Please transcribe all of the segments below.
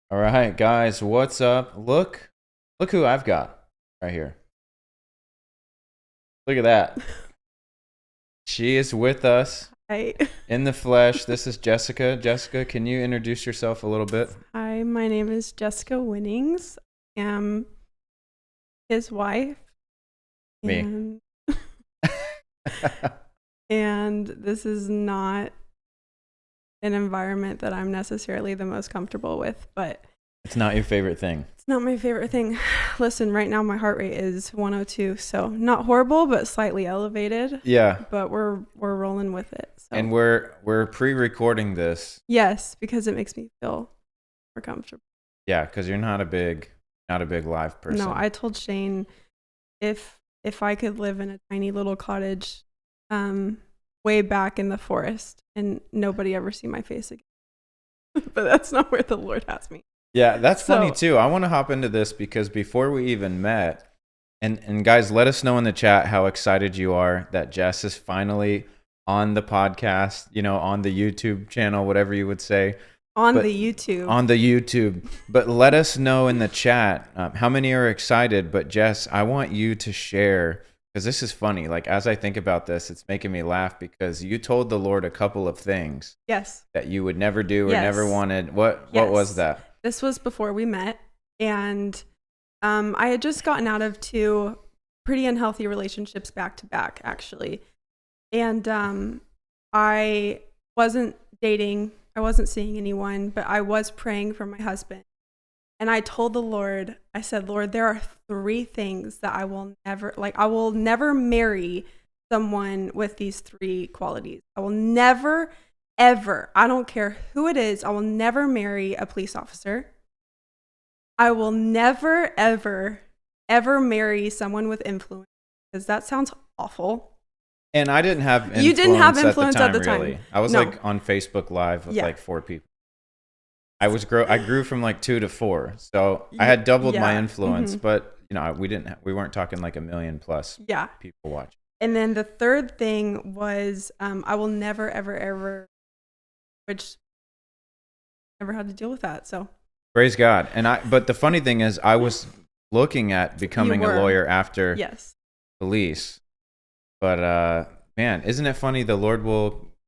All right, guys, what's up? Look who I've got right here. Look at that. She is with us Hi. in the flesh. This is Jessica. Jessica, can you introduce yourself a little bit? Hi, my name is Jessica Winnings. I am his wife. Me. And, and this is not an environment that I'm necessarily the most comfortable with, but It's not your favorite thing. it's not my favorite thing. Listen, right now my heart rate is 102, so not horrible, but slightly elevated. Yeah. But we're rolling with it. So. And we're pre-recording this. Yes, because it makes me feel more comfortable. Yeah, because you're not a big live person. No, I told Shane if I could live in a tiny little cottage way back in the forest and nobody ever see my face again. But that's not where the Lord has me. Yeah, that's funny too. I want to hop into this because before we even met, and guys, let us know in the chat how excited you are that Jess is finally on the podcast, on the YouTube channel, whatever you would say. On the YouTube. But let us know in the chat how many are excited. But Jess, I want you to share, because this is funny. Like, as I think about this, it's making me laugh because you told the Lord a couple of things. Yes. That you would never do or never wanted. What was that? This was before we met. And I had just gotten out of 2 pretty unhealthy relationships back to back, actually. And I wasn't dating. I wasn't seeing anyone, but I was praying for my husband. And I told the Lord, I said, Lord, there are 3 things that I will never marry someone with these 3 qualities. I will never, ever, I don't care who it is, I will never marry a police officer. I will never, ever, ever marry someone with influence, because that sounds awful. And I didn't have influence. You didn't have influence at the time. really. Really. I was like on Facebook Live with like 4 people. I grew from like 2 to 4, so I had doubled my influence. But we weren't talking like 1 million plus people watching. And then the third thing was I will never, ever, ever, which never had to deal with that. So praise God. But the funny thing is, I was looking at becoming a lawyer after police. But man, isn't it funny? The Lord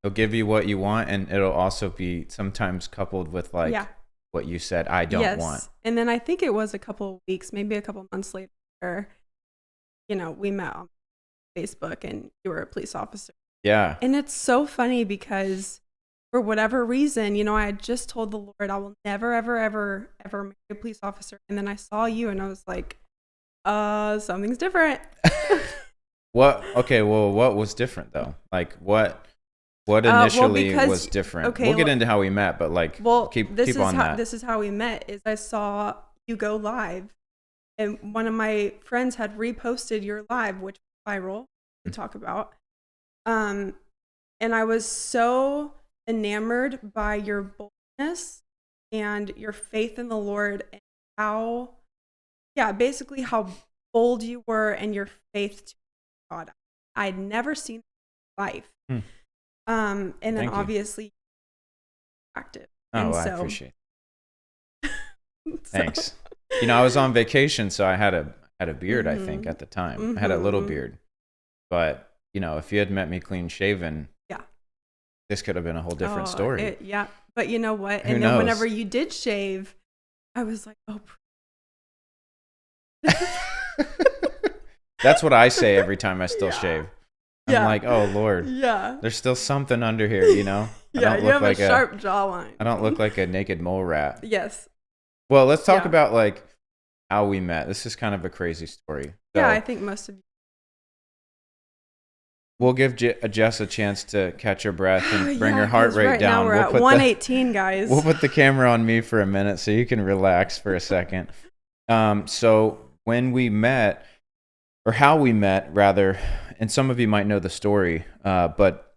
He'll give you what you want, and it'll also be sometimes coupled with like what you said, I don't want. And then I think it was a couple of weeks, maybe a couple of months later, we met on Facebook and you were a police officer. Yeah. And it's so funny because for whatever reason, I had just told the Lord, I will never, ever, ever, ever marry a police officer. And then I saw you and I was like, something's different. What was different though? Like what initially was different? Okay, we'll get into how we met, but like keep on that. This is how we met. Is I saw you go live, and one of my friends had reposted your live, which was viral to talk about. And I was so enamored by your boldness and your faith in the Lord, and how bold you were and your faith to God. I'd never seen life. And then obviously active. Oh, I appreciate it. Thanks. I was on vacation, so I had a beard, I think, at the time. I had a little beard. But, if you had met me clean shaven, this could have been a whole different story. But you know what? Who And knows? then whenever you did shave, I was like, oh. That's what I say every time I still shave. I'm like, oh Lord, there's still something under here, I don't you look have like a sharp jawline. I don't look like a naked mole rat. Yes. Well, let's talk about like how we met. This is kind of a crazy story. So, I think most of you. We'll give Jess a chance to catch her breath and bring her heart rate down. Now we're at 118, guys. We'll put the camera on me for a minute so you can relax for a second. So when we met, or how we met rather, and some of you might know the story, but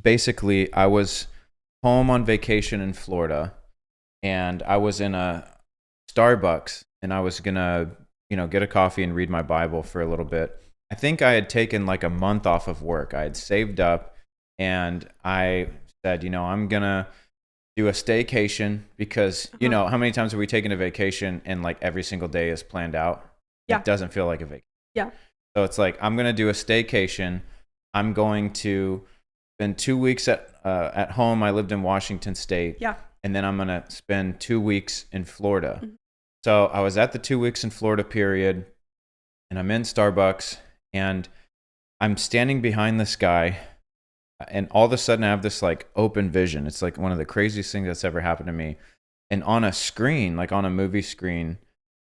basically I was home on vacation in Florida, and I was in a Starbucks, and I was gonna, get a coffee and read my Bible for a little bit. I think I had taken like a month off of work. I had saved up, and I said, I'm gonna do a staycation because, you know, how many times have we taken a vacation and like every single day is planned out? Yeah. It doesn't feel like a vacation. Yeah. So it's like, I'm going to do a staycation. I'm going to spend 2 weeks at home. I lived in Washington State. Yeah. And then I'm going to spend 2 weeks in Florida. So I was at the 2 weeks in Florida period, and I'm in Starbucks, and I'm standing behind this guy, and all of a sudden I have this like open vision. It's like one of the craziest things that's ever happened to me. And on a screen, like on a movie screen,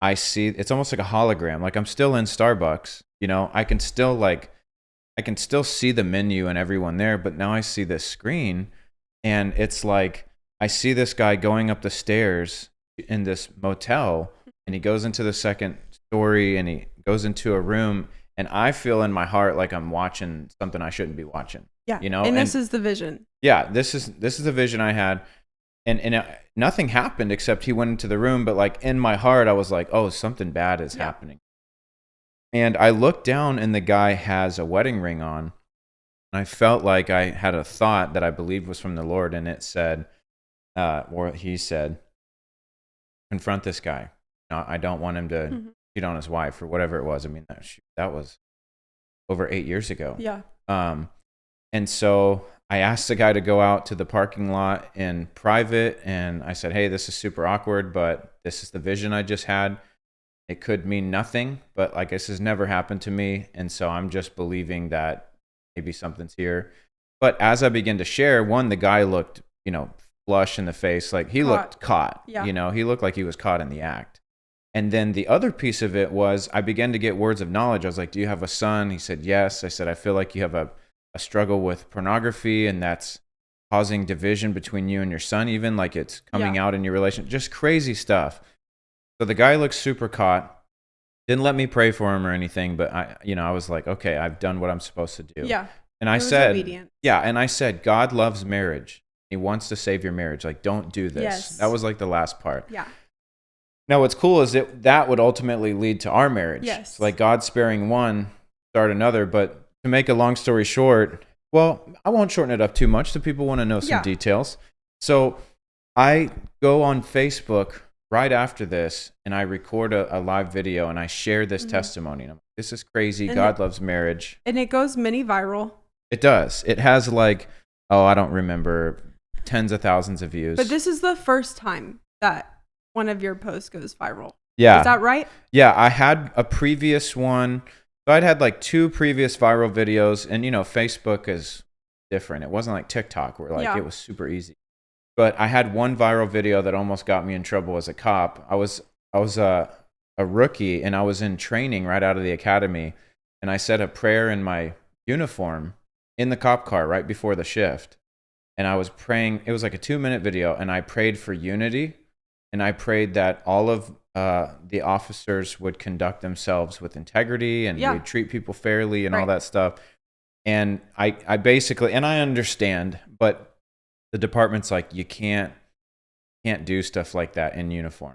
I see, it's almost like a hologram. Like I'm still in Starbucks, you know, I can still see the menu and everyone there, but now I see this screen, and it's like, I see this guy going up the stairs in this motel, and he goes into the second story, and he goes into a room, and I feel in my heart like I'm watching something I shouldn't be watching. Yeah. You know, and this is the vision. Yeah, this is the vision I had, and nothing happened except he went into the room, but like in my heart I was like, oh, something bad is happening. And I looked down, and the guy has a wedding ring on, and I felt like I had a thought that I believed was from the Lord, and it said, or he said, confront this guy. I don't want him to cheat on his wife or whatever it was. I mean, that was over 8 years ago. Yeah. And so I asked the guy to go out to the parking lot in private, and I said, hey, this is super awkward, but this is the vision I just had. It could mean nothing, but like this has never happened to me, and so I'm just believing that maybe something's here. But as I began to share, the guy looked, you know, flush in the face, like he looked caught. Yeah. You know, he looked like he was caught in the act. And then the other piece of it was I began to get words of knowledge. I was like, do you have a son? He said, yes. I said, I feel like you have a struggle with pornography, and that's causing division between you and your son, even like it's coming out in your relationship, just crazy stuff. So the guy looked super caught, didn't let me pray for him or anything, but I was like, okay, I've done what I'm supposed to do. Yeah. And I said, God loves marriage. He wants to save your marriage. Like, don't do this. Yes. That was like the last part. Yeah. Now, what's cool is that would ultimately lead to our marriage. Yes. So like God sparing one, start another. But to make a long story short, well, I won't shorten it up too much. The people want to know some details. So I go on Facebook right after this, and I record a live video, and I share this testimony. And I'm like, this is crazy. And God loves marriage. And it goes mini viral. It does. It has like, I don't remember, tens of thousands of views. But this is the first time that one of your posts goes viral. Yeah. Is that right? Yeah, I had a previous one. So I'd had like 2 previous viral videos, and you know, Facebook is different. It wasn't like TikTok where like it was super easy. But I had one viral video that almost got me in trouble as a cop. I was a rookie, and I was in training right out of the academy, and I said a prayer in my uniform in the cop car right before the shift. And I was praying. It was like a 2-minute video, and I prayed for unity, and I prayed that all of the officers would conduct themselves with integrity, and would treat people fairly and all that stuff. And I basically, and I understand, but the department's like, you can't do stuff like that in uniform.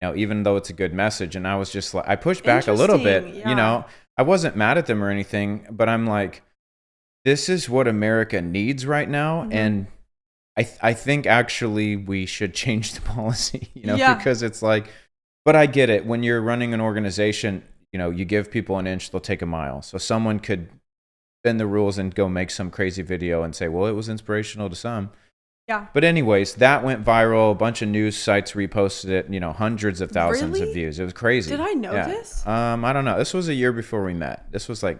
Now, even though it's a good message. And I was just like, I pushed back a little bit, you know, I wasn't mad at them or anything, but I'm like, this is what America needs right now. And I think actually we should change the policy, you know, because it's like, but I get it. When you're running an organization, you know, you give people an inch, they'll take a mile. So someone could bend the rules and go make some crazy video and say, well, it was inspirational to some. Yeah. But anyways, that went viral. A bunch of news sites reposted it, you know, hundreds of thousands of views. It was crazy. Did I know this? I don't know. This was a year before we met. This was like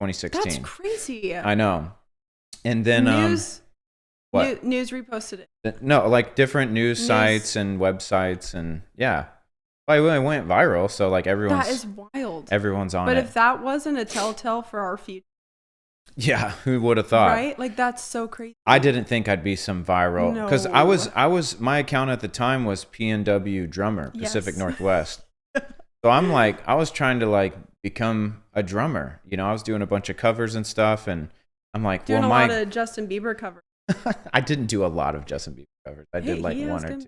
2016. That's crazy. I know. And then news reposted it. No, like different news sites and websites, and well, it went viral, so like everyone's, that is wild. Everyone's on it. But if that wasn't a telltale for our future, who would have thought? Right? Like that's so crazy. I didn't think I'd be some viral because I was my account at the time was PNW drummer, Pacific Northwest. So I'm like, I was trying to like become a drummer. You know, I was doing a bunch of covers and stuff, and I'm like, doing a lot of Justin Bieber covers. I didn't do a lot of Justin Bieber covers. I did like 1 or 2.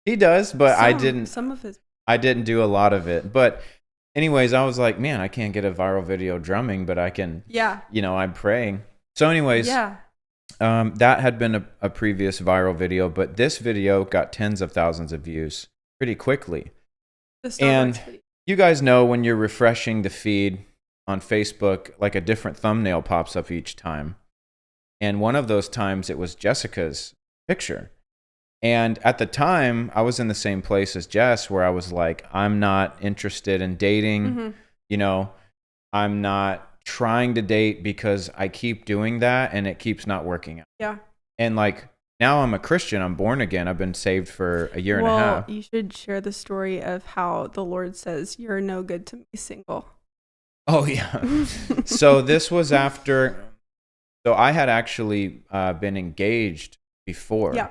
He does, but I didn't. Some of his. I didn't do a lot of it. But anyways, I was like, man, I can't get a viral video drumming, but I can. Yeah. You know, I'm praying. So anyways. Yeah. That had been a previous viral video, but this video got tens of thousands of views pretty quickly. The Starbucks And video. you guys know when you're refreshing the feed on Facebook, like a different thumbnail pops up each time. And one of those times it was Jessica's picture. And at the time, I was in the same place as Jess, where I was like, I'm not interested in dating. Mm-hmm. You know, I'm not trying to date because I keep doing that and it keeps not working out. Yeah. And like, now I'm a Christian. I'm born again. I've been saved for a year and a half. Well, you should share the story of how the Lord says, you're no good to me single. Oh, yeah. So this was after, so I had actually been engaged before. Yeah.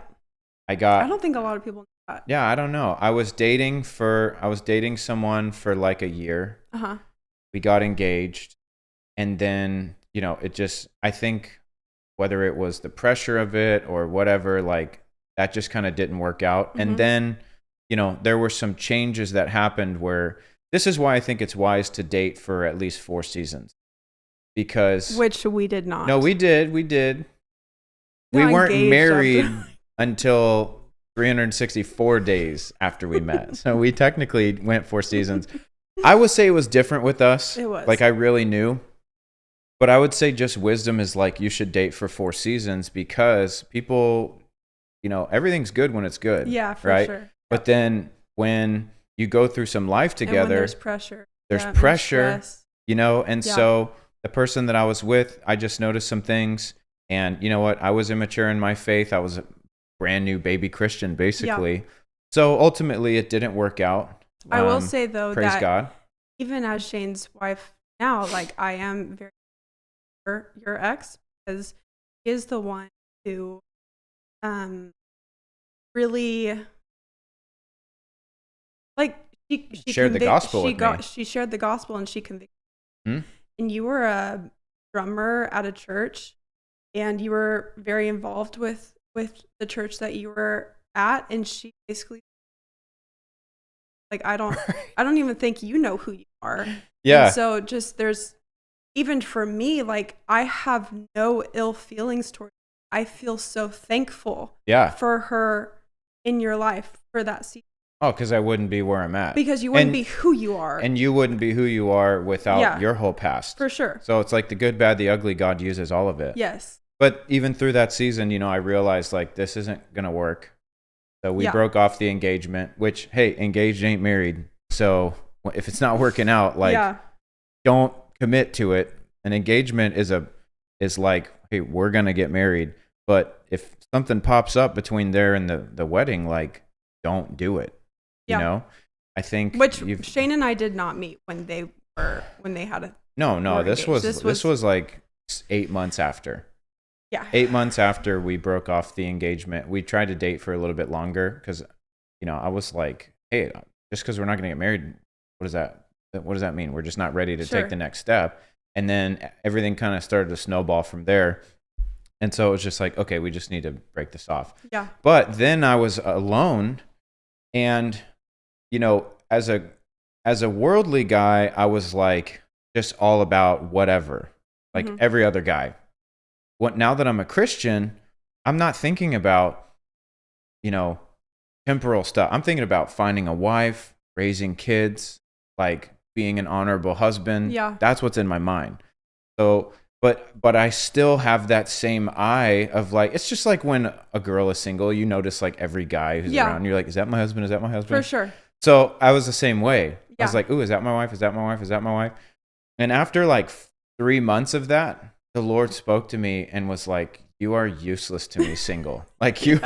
I don't think a lot of people know that. Yeah, I don't know. I was dating someone for like a year. Uh-huh. We got engaged. And then, you know, I think whether it was the pressure of it or whatever, like that just kind of didn't work out. Mm-hmm. And then, you know, there were some changes that happened where this is why I think it's wise to date for at least 4 seasons. Because. Which we did not. No, we did. We weren't married until 364 days after we met. So we technically went 4 seasons. I would say it was different with us. It was. Like I really knew. But I would say just wisdom is like you should date for 4 seasons because people, you know, everything's good when it's good. Yeah, for right? sure. But then when you go through some life together, and when there's pressure. There's pressure, and you know, and so the person that I was with, I just noticed some things. And you know what? I was immature in my faith. I was a brand new baby Christian, basically. Yeah. So ultimately, it didn't work out. I will say, though, praise that God. Even as Shane's wife now, like I am very your ex because he is the one who really like she shared the gospel with me. She shared the gospel and she convicted. And you were a drummer at a church and you were very involved with the church that you were at, and she basically like I don't even think you know who you are. Yeah. And so just there's even for me, like I have no ill feelings towards her. I feel so thankful for her in your life for that season. Oh, because I wouldn't be where I'm at. Because you wouldn't be who you are. And you wouldn't be who you are without your whole past. For sure. So it's like the good, bad, the ugly, God uses all of it. Yes. But even through that season, you know, I realized like this isn't going to work. So we broke off the engagement, which, hey, engaged ain't married. So if it's not working out, like don't commit to it. An engagement is like, hey, we're going to get married. But if something pops up between there and the wedding, like don't do it. You know, I think Shane and I did not meet when they had a no. This was like 8 months after. Yeah, 8 months after we broke off the engagement. We tried to date for a little bit longer because, you know, I was like, hey, just because we're not going to get married, what does that mean? We're just not ready to take the next step. And then everything kind of started to snowball from there. And so it was just like, okay, we just need to break this off. Yeah. But then I was alone, and you know, as a worldly guy, I was like just all about whatever, like every other guy. Now that I'm a Christian, I'm not thinking about, you know, temporal stuff. I'm thinking about finding a wife, raising kids, like being an honorable husband. Yeah. That's what's in my mind. So, but I still have that same eye of like, it's just like when a girl is single, you notice like every guy who's around, you're like, is that my husband? Is that my husband? For sure. So I was the same way. I was like, ooh, is that my wife? Is that my wife? Is that my wife? And after like 3 months of that, the Lord spoke to me and was like, you are useless to me, single. Like he's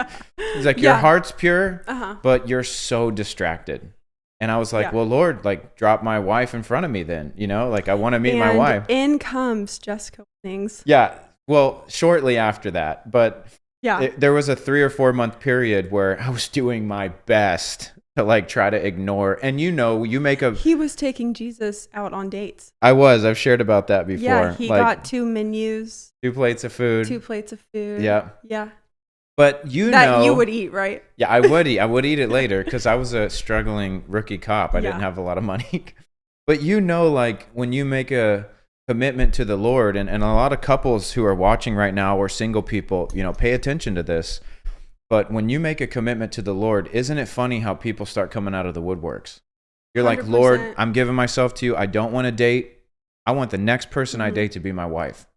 like, your heart's pure, but you're so distracted. And I was like, well, Lord, like drop my wife in front of me then, you know, like I want to meet my wife. In comes Jessica Things. Yeah. Well, shortly after that, but there was a 3 or 4 month period where I was doing my best to like try to ignore. And you know, he was taking Jesus out on dates. I've shared about that before. Yeah, he got 2 menus. 2 plates of food. 2 plates of food. Yeah. Yeah. But that you would eat, right? Yeah, I would eat. I would eat it later because I was a struggling rookie cop. I didn't have a lot of money. But you know, like when you make a commitment to the Lord, and a lot of couples who are watching right now, or single people, pay attention to this. But when you make a commitment to the Lord, isn't it funny how people start coming out of the woodworks? You're like, 100%. Lord, I'm giving myself to you. I don't want to date. I want the next person I date to be my wife.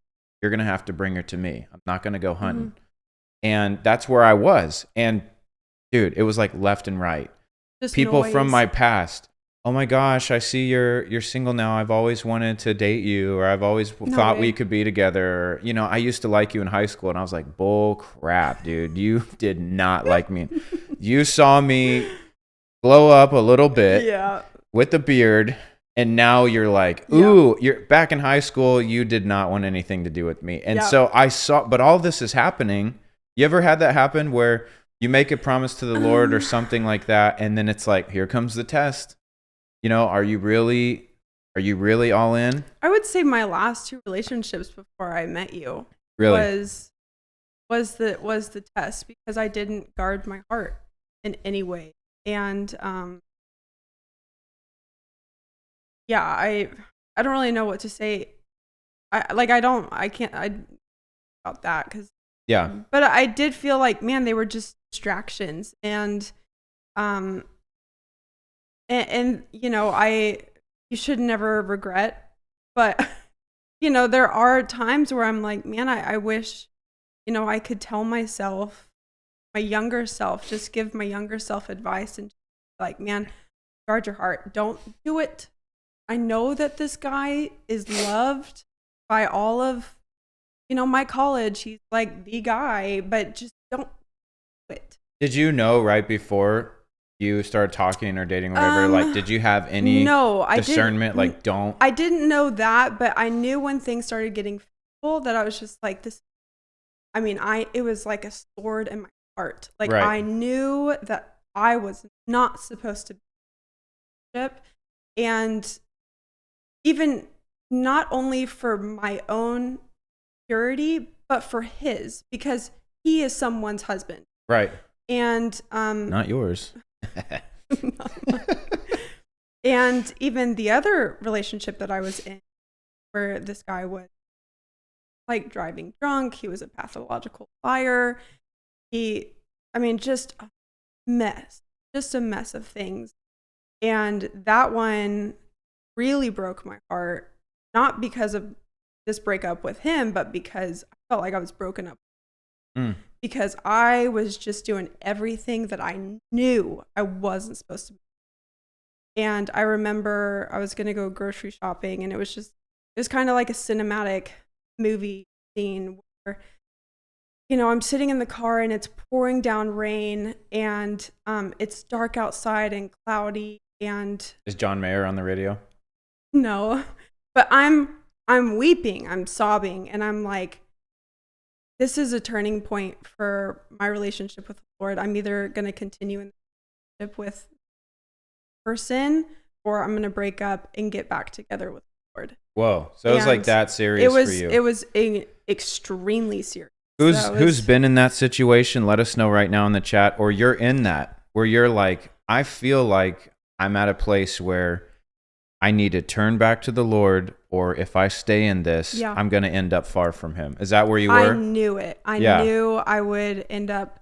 You're going to have to bring her to me. I'm not going to go hunting. And that's where I was. And dude, it was like left and right. Just People noise. from my past. Oh my gosh, I see you're single now. I've always wanted to date you, or I've always thought we could be together. I used to like you in high school, and I was like, bull crap, dude. You did not like me. You saw me glow up a little bit with the beard, and now you're like, ooh, you're back in high school. You did not want anything to do with me. And so I saw, but all this is happening. You ever had that happen where you make a promise to the Lord or something like that, and then it's like, here comes the test. Are you really all in? I would say my last 2 relationships before I met you was the test, because I didn't guard my heart in any way. And I don't really know what to say. I can't about that, because but I did feel like, man, they were just distractions. And you should never regret, but there are times where I'm like, man, I wish, I could tell myself, my younger self, just give my younger self advice, and like, man, guard your heart. Don't do it. I know that this guy is loved by all of, my college. He's like the guy, but just don't do it. Did you know right before you started talking or dating, whatever, did you have any discernment? I didn't know that, but I knew when things started getting full that I was just like this. I mean, it was like a sword in my heart. Like, I knew that I was not supposed to be in a relationship. And even not only for my own purity, but for his, because he is someone's husband. Right. And not yours. And even the other relationship that I was in, where this guy was like driving drunk, he was a pathological liar. Just a mess of things. And that one really broke my heart, not because of this breakup with him, but because I felt like I was broken up. Because I was just doing everything that I knew I wasn't supposed to be. And I remember I was going to go grocery shopping, and it was kind of like a cinematic movie scene where, I'm sitting in the car and it's pouring down rain, and it's dark outside and cloudy. And is John Mayer on the radio? No, but I'm weeping, I'm sobbing, and I'm like, this is a turning point for my relationship with the Lord. I'm either going to continue in the relationship with the person, or I'm going to break up and get back together with the Lord. Whoa. So it was like that serious for you. It was extremely serious. Who's been in that situation? Let us know right now in the chat, or you're in that, where you're like, I feel like I'm at a place where I need to turn back to the Lord, or if I stay in this, I'm going to end up far from him. Is that where you were? I knew it. I knew I would end up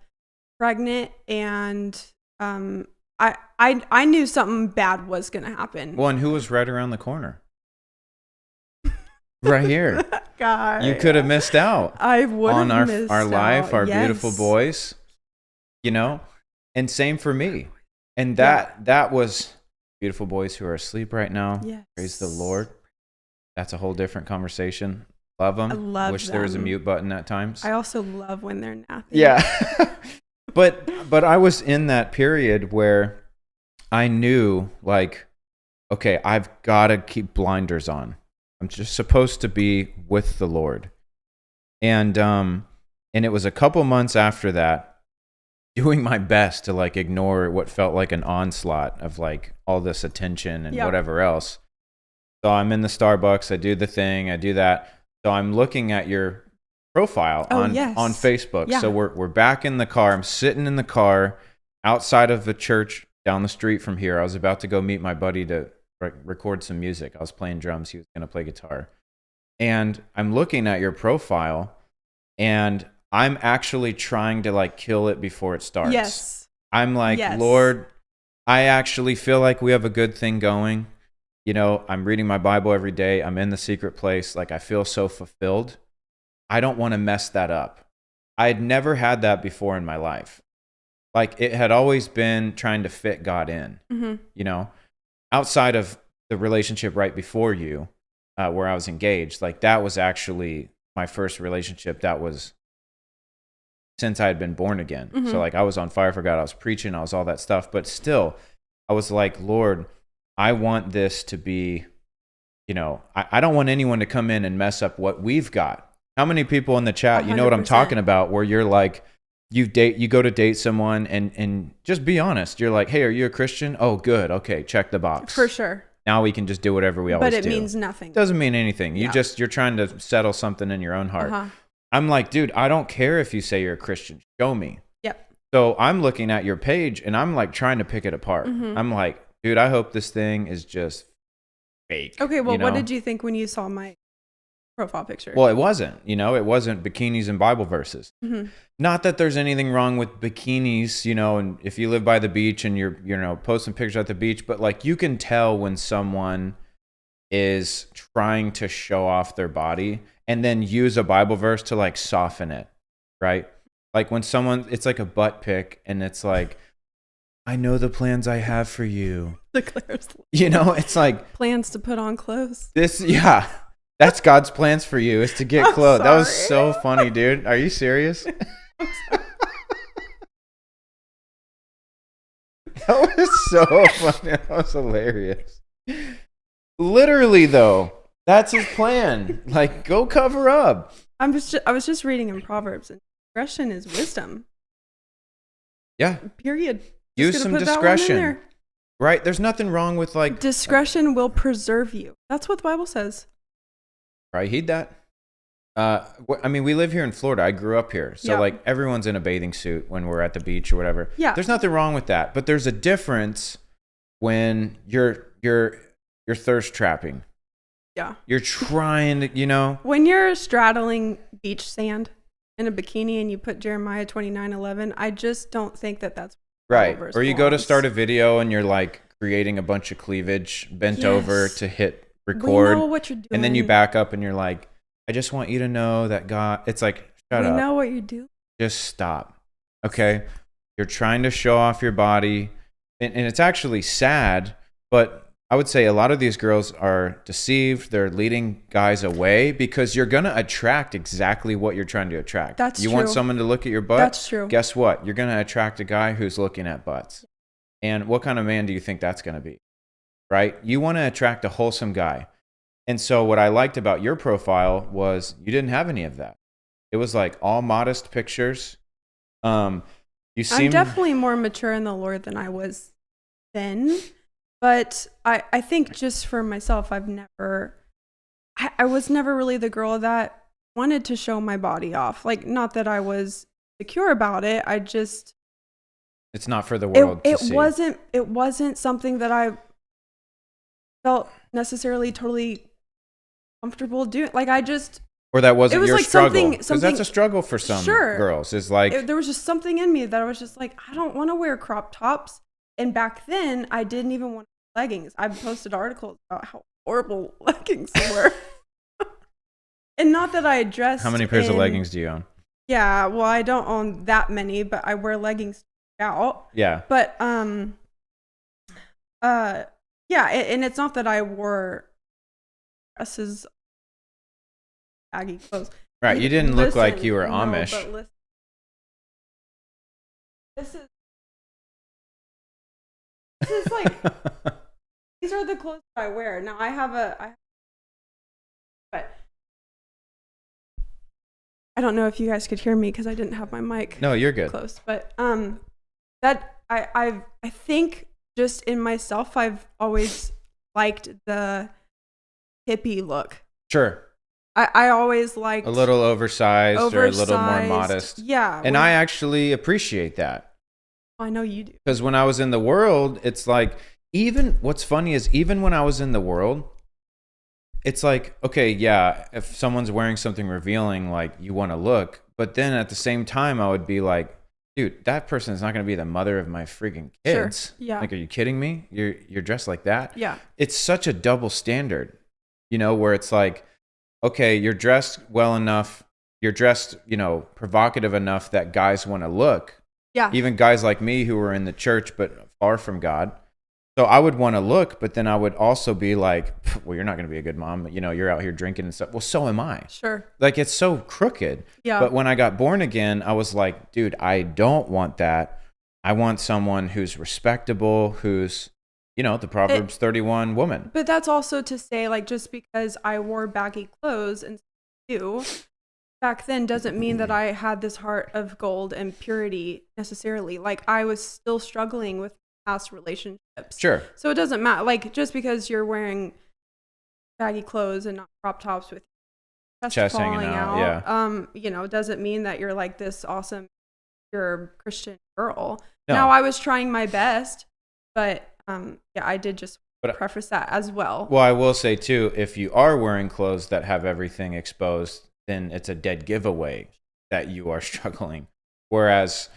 pregnant, and I knew something bad was going to happen. Well, and who was right around the corner? Right here. God. You could have missed out. I would have on missed our life, out. our beautiful boys, and same for me. And that was beautiful boys who are asleep right now. Yes. Praise the Lord. That's a whole different conversation. Love them. I love Wish them. there was a mute button at times. I also love when they're napping. Yeah. But I was in that period where I knew, like, okay, I've got to keep blinders on. I'm just supposed to be with the Lord. And it was a couple months after that, doing my best to like ignore what felt like an onslaught of like all this attention and whatever else. So I'm in the Starbucks, I do the thing, I do that. So I'm looking at your profile on Facebook. Yeah. So we're back in the car. I'm sitting in the car outside of the church down the street from here. I was about to go meet my buddy to record some music. I was playing drums. He was going to play guitar. And I'm looking at your profile, and I'm actually trying to like kill it before it starts. Yes. I'm like, Yes. Lord, I actually feel like we have a good thing going. You know, I'm reading my Bible every day. I'm in the secret place. Like, I feel so fulfilled. I don't want to mess that up. I had never had that before in my life. Like, it had always been trying to fit God in, you know, outside of the relationship right before you, where I was engaged. Like, that was actually my first relationship that was since I had been born again. So like, I was on fire for God. I was preaching. I was all that stuff. But still, I was like, Lord, I want this to be, you know, I don't want anyone to come in and mess up what we've got. How many people in the chat, you know what I'm 100%. talking about, where you're like, you go to date someone and just be honest. You're like, hey, are you a Christian? Oh, good. Okay, check the box. For sure. Now we can just do whatever we always do. But it means nothing. Doesn't mean anything. Yeah. You're trying to settle something in your own heart. I'm like, dude, I don't care if you say you're a Christian. Show me. Yep. So I'm looking at your page and I'm like trying to pick it apart. I'm like, dude, I hope this thing is just fake. Okay, well, you know? what did you think when you saw my profile picture? Well, it wasn't. You know, it wasn't bikinis and Bible verses. Not that there's anything wrong with bikinis, you know, and if you live by the beach and you're, you know, posting pictures at the beach, but like you can tell when someone is trying to show off their body and then use a Bible verse to like soften it, right? Like when someone, it's like a butt pic and it's like, I know the plans I have for you. Declares, you know, it's like plans to put on clothes. This, yeah, that's God's plans for you, is to get clothes. That was so funny, dude. Are you serious? That was so funny. That was hilarious. Literally, though, that's his plan. Like, go cover up. I was just reading in Proverbs, and discretion is wisdom. Yeah. Period. Use some discretion. Right? There's nothing wrong with like discretion will preserve you. That's what the Bible says. Right? Heed that. I mean, we live here in Florida. I grew up here. So like everyone's in a bathing suit when we're at the beach or whatever. Yeah. There's nothing wrong with that. But there's a difference when you're thirst trapping. Yeah. You're trying to, you know. When you're straddling beach sand in a bikini and you put Jeremiah 29:11, I just don't think that's right. Or you go to start a video and you're like creating a bunch of cleavage bent over to hit record. We know what you're doing. And then you back up and you're like, I just want you to know that God, it's like, shut up. We know what you're doing. Just stop. Okay. You're trying to show off your body. And it's actually sad, but I would say a lot of these girls are deceived. They're leading guys away because you're going to attract exactly what you're trying to attract. That's you true. want someone to look at your butt? That's true. Guess what? You're going to attract a guy who's looking at butts. And what kind of man do you think that's going to be? Right? You want to attract a wholesome guy. And so what I liked about your profile was you didn't have any of that. It was like all modest pictures. I'm definitely more mature in the Lord than I was then. But I think just for myself, I was never really the girl that wanted to show my body off. Like, not that I was secure about it. It's not for the world to see. It wasn't something that I felt necessarily totally comfortable doing. Like, or that wasn't your like struggle. Because that's a struggle for some girls. Is like there was just something in me that I was just like, I don't want to wear crop tops. And back then, I didn't even want leggings. I posted articles about how horrible leggings were. And not that I dressed. How many pairs of leggings do you own? Yeah, well, I don't own that many, but I wear leggings out. Yeah. But yeah, and it's not that I wore dresses, baggy clothes. Right, you didn't look like you were Amish. But listen, this is like, these are the clothes that I wear. Now but I don't know if you guys could hear me because I didn't have my mic. No, you're good. Close, but that I think just in myself, I've always liked the hippie look. Sure. I always liked a little oversized or a little more modest. Yeah. And I actually appreciate that. I know you do. Because when I was in the world, it's like, what's funny is even when I was in the world, it's like, okay, yeah, if someone's wearing something revealing, like you want to look, but then at the same time, I would be like, dude, that person is not going to be the mother of my freaking kids. Sure. Yeah. Like, are you kidding me? You're dressed like that? Yeah. It's such a double standard, where it's like, okay, you're dressed well enough, you're dressed, provocative enough that guys want to look. Yeah. Even guys like me who are in the church but far from God. So I would want to look, but then I would also be like, well, you're not going to be a good mom. You're out here drinking and stuff. Well, so am I. Sure. Like, it's so crooked. Yeah. But when I got born again, I was like, dude, I don't want that. I want someone who's respectable, who's, the Proverbs 31 woman. But that's also to say, like, just because I wore baggy clothes and you back then doesn't mean that I had this heart of gold and purity necessarily. Like, I was still struggling with past relationships. Sure. So it doesn't matter. Like, just because you're wearing baggy clothes and not crop tops with chest hanging out, yeah. Doesn't mean that you're like this awesome, pure Christian girl. No. Now, I was trying my best, but I did just preface that as well. Well, I will say too, if you are wearing clothes that have everything exposed, then it's a dead giveaway that you are struggling. Whereas,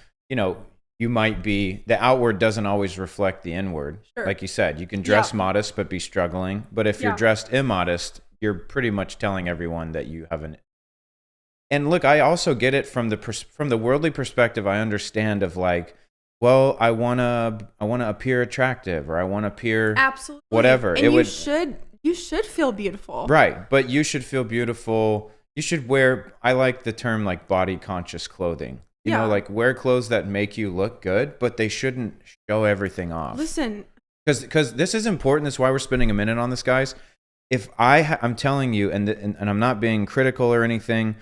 you might be, the outward doesn't always reflect the inward. Sure. Like you said, you can dress modest but be struggling. But if you're dressed immodest, you're pretty much telling everyone that you haven't. And look, I also get it from the worldly perspective. I understand of like, well, I wanna appear attractive, or I want to appear absolutely whatever. And you should feel beautiful, right? But you should feel beautiful. You should wear. I like the term like body conscious clothing. Like wear clothes that make you look good, but they shouldn't show everything off. Listen, because this is important. That's why we're spending a minute on this, guys. If I'm telling you, and I'm not being critical or anything,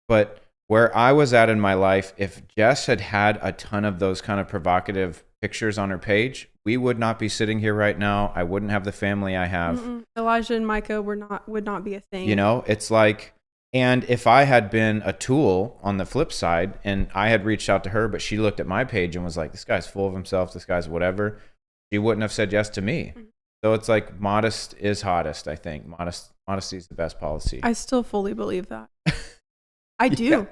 but where I was at in my life, if Jess had a ton of those kind of provocative pictures on her page, we would not be sitting here right now. I wouldn't have the family I have. Elijah and Micah would not be a thing. It's like, and if I had been a tool on the flip side and I had reached out to her, but she looked at my page and was like, this guy's full of himself, this guy's whatever, she wouldn't have said yes to me. So it's like modest is hottest, I think. Modesty is the best policy. I still fully believe that. I do. Yeah.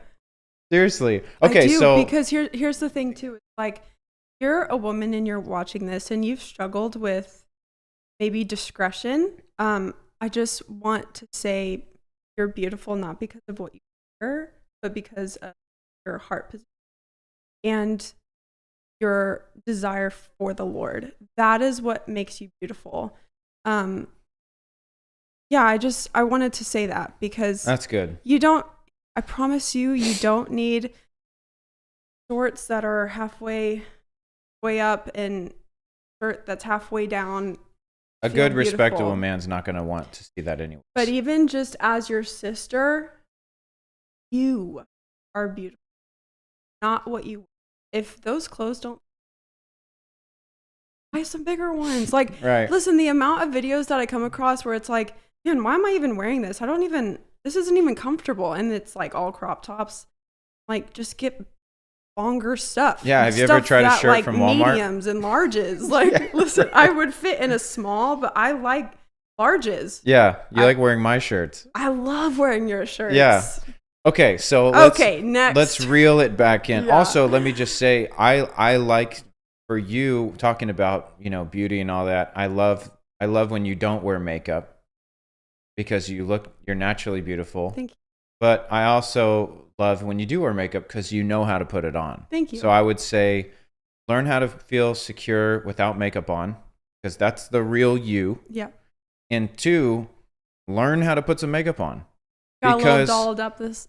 Seriously. Okay, because here's the thing too. It's like, you're a woman and you're watching this and you've struggled with maybe discretion. I just want to say you're beautiful not because of what you wear, but because of your heart position and your desire for the Lord. That is what makes you beautiful. I wanted to say that because that's good. I promise you don't need shorts that are halfway up and shirt that's halfway down. A good, respectable man's not going to want to see that anyway. But even just as your sister, you are beautiful. Not what you. If those clothes don't, buy some bigger ones. Like, right. Listen, the amount of videos that I come across where it's like, man, why am I even wearing this? This isn't even comfortable. And it's like all crop tops. Like, just get longer stuff. Yeah, have you ever tried a shirt from Walmart? Mediums and larges. Like, listen, I would fit in a small, but I like larges. Yeah, you like wearing my shirts. I love wearing your shirts. Yeah. Okay, so next. Let's reel it back in. Yeah. Also, let me just say, I like, for you talking about, beauty and all that. I love when you don't wear makeup because you're naturally beautiful. Thank you. But I also love when you do wear makeup because you know how to put it on. Thank you. So I would say learn how to feel secure without makeup on because that's the real you. Yeah. And 2, learn how to put some makeup on. Got a little dolled up this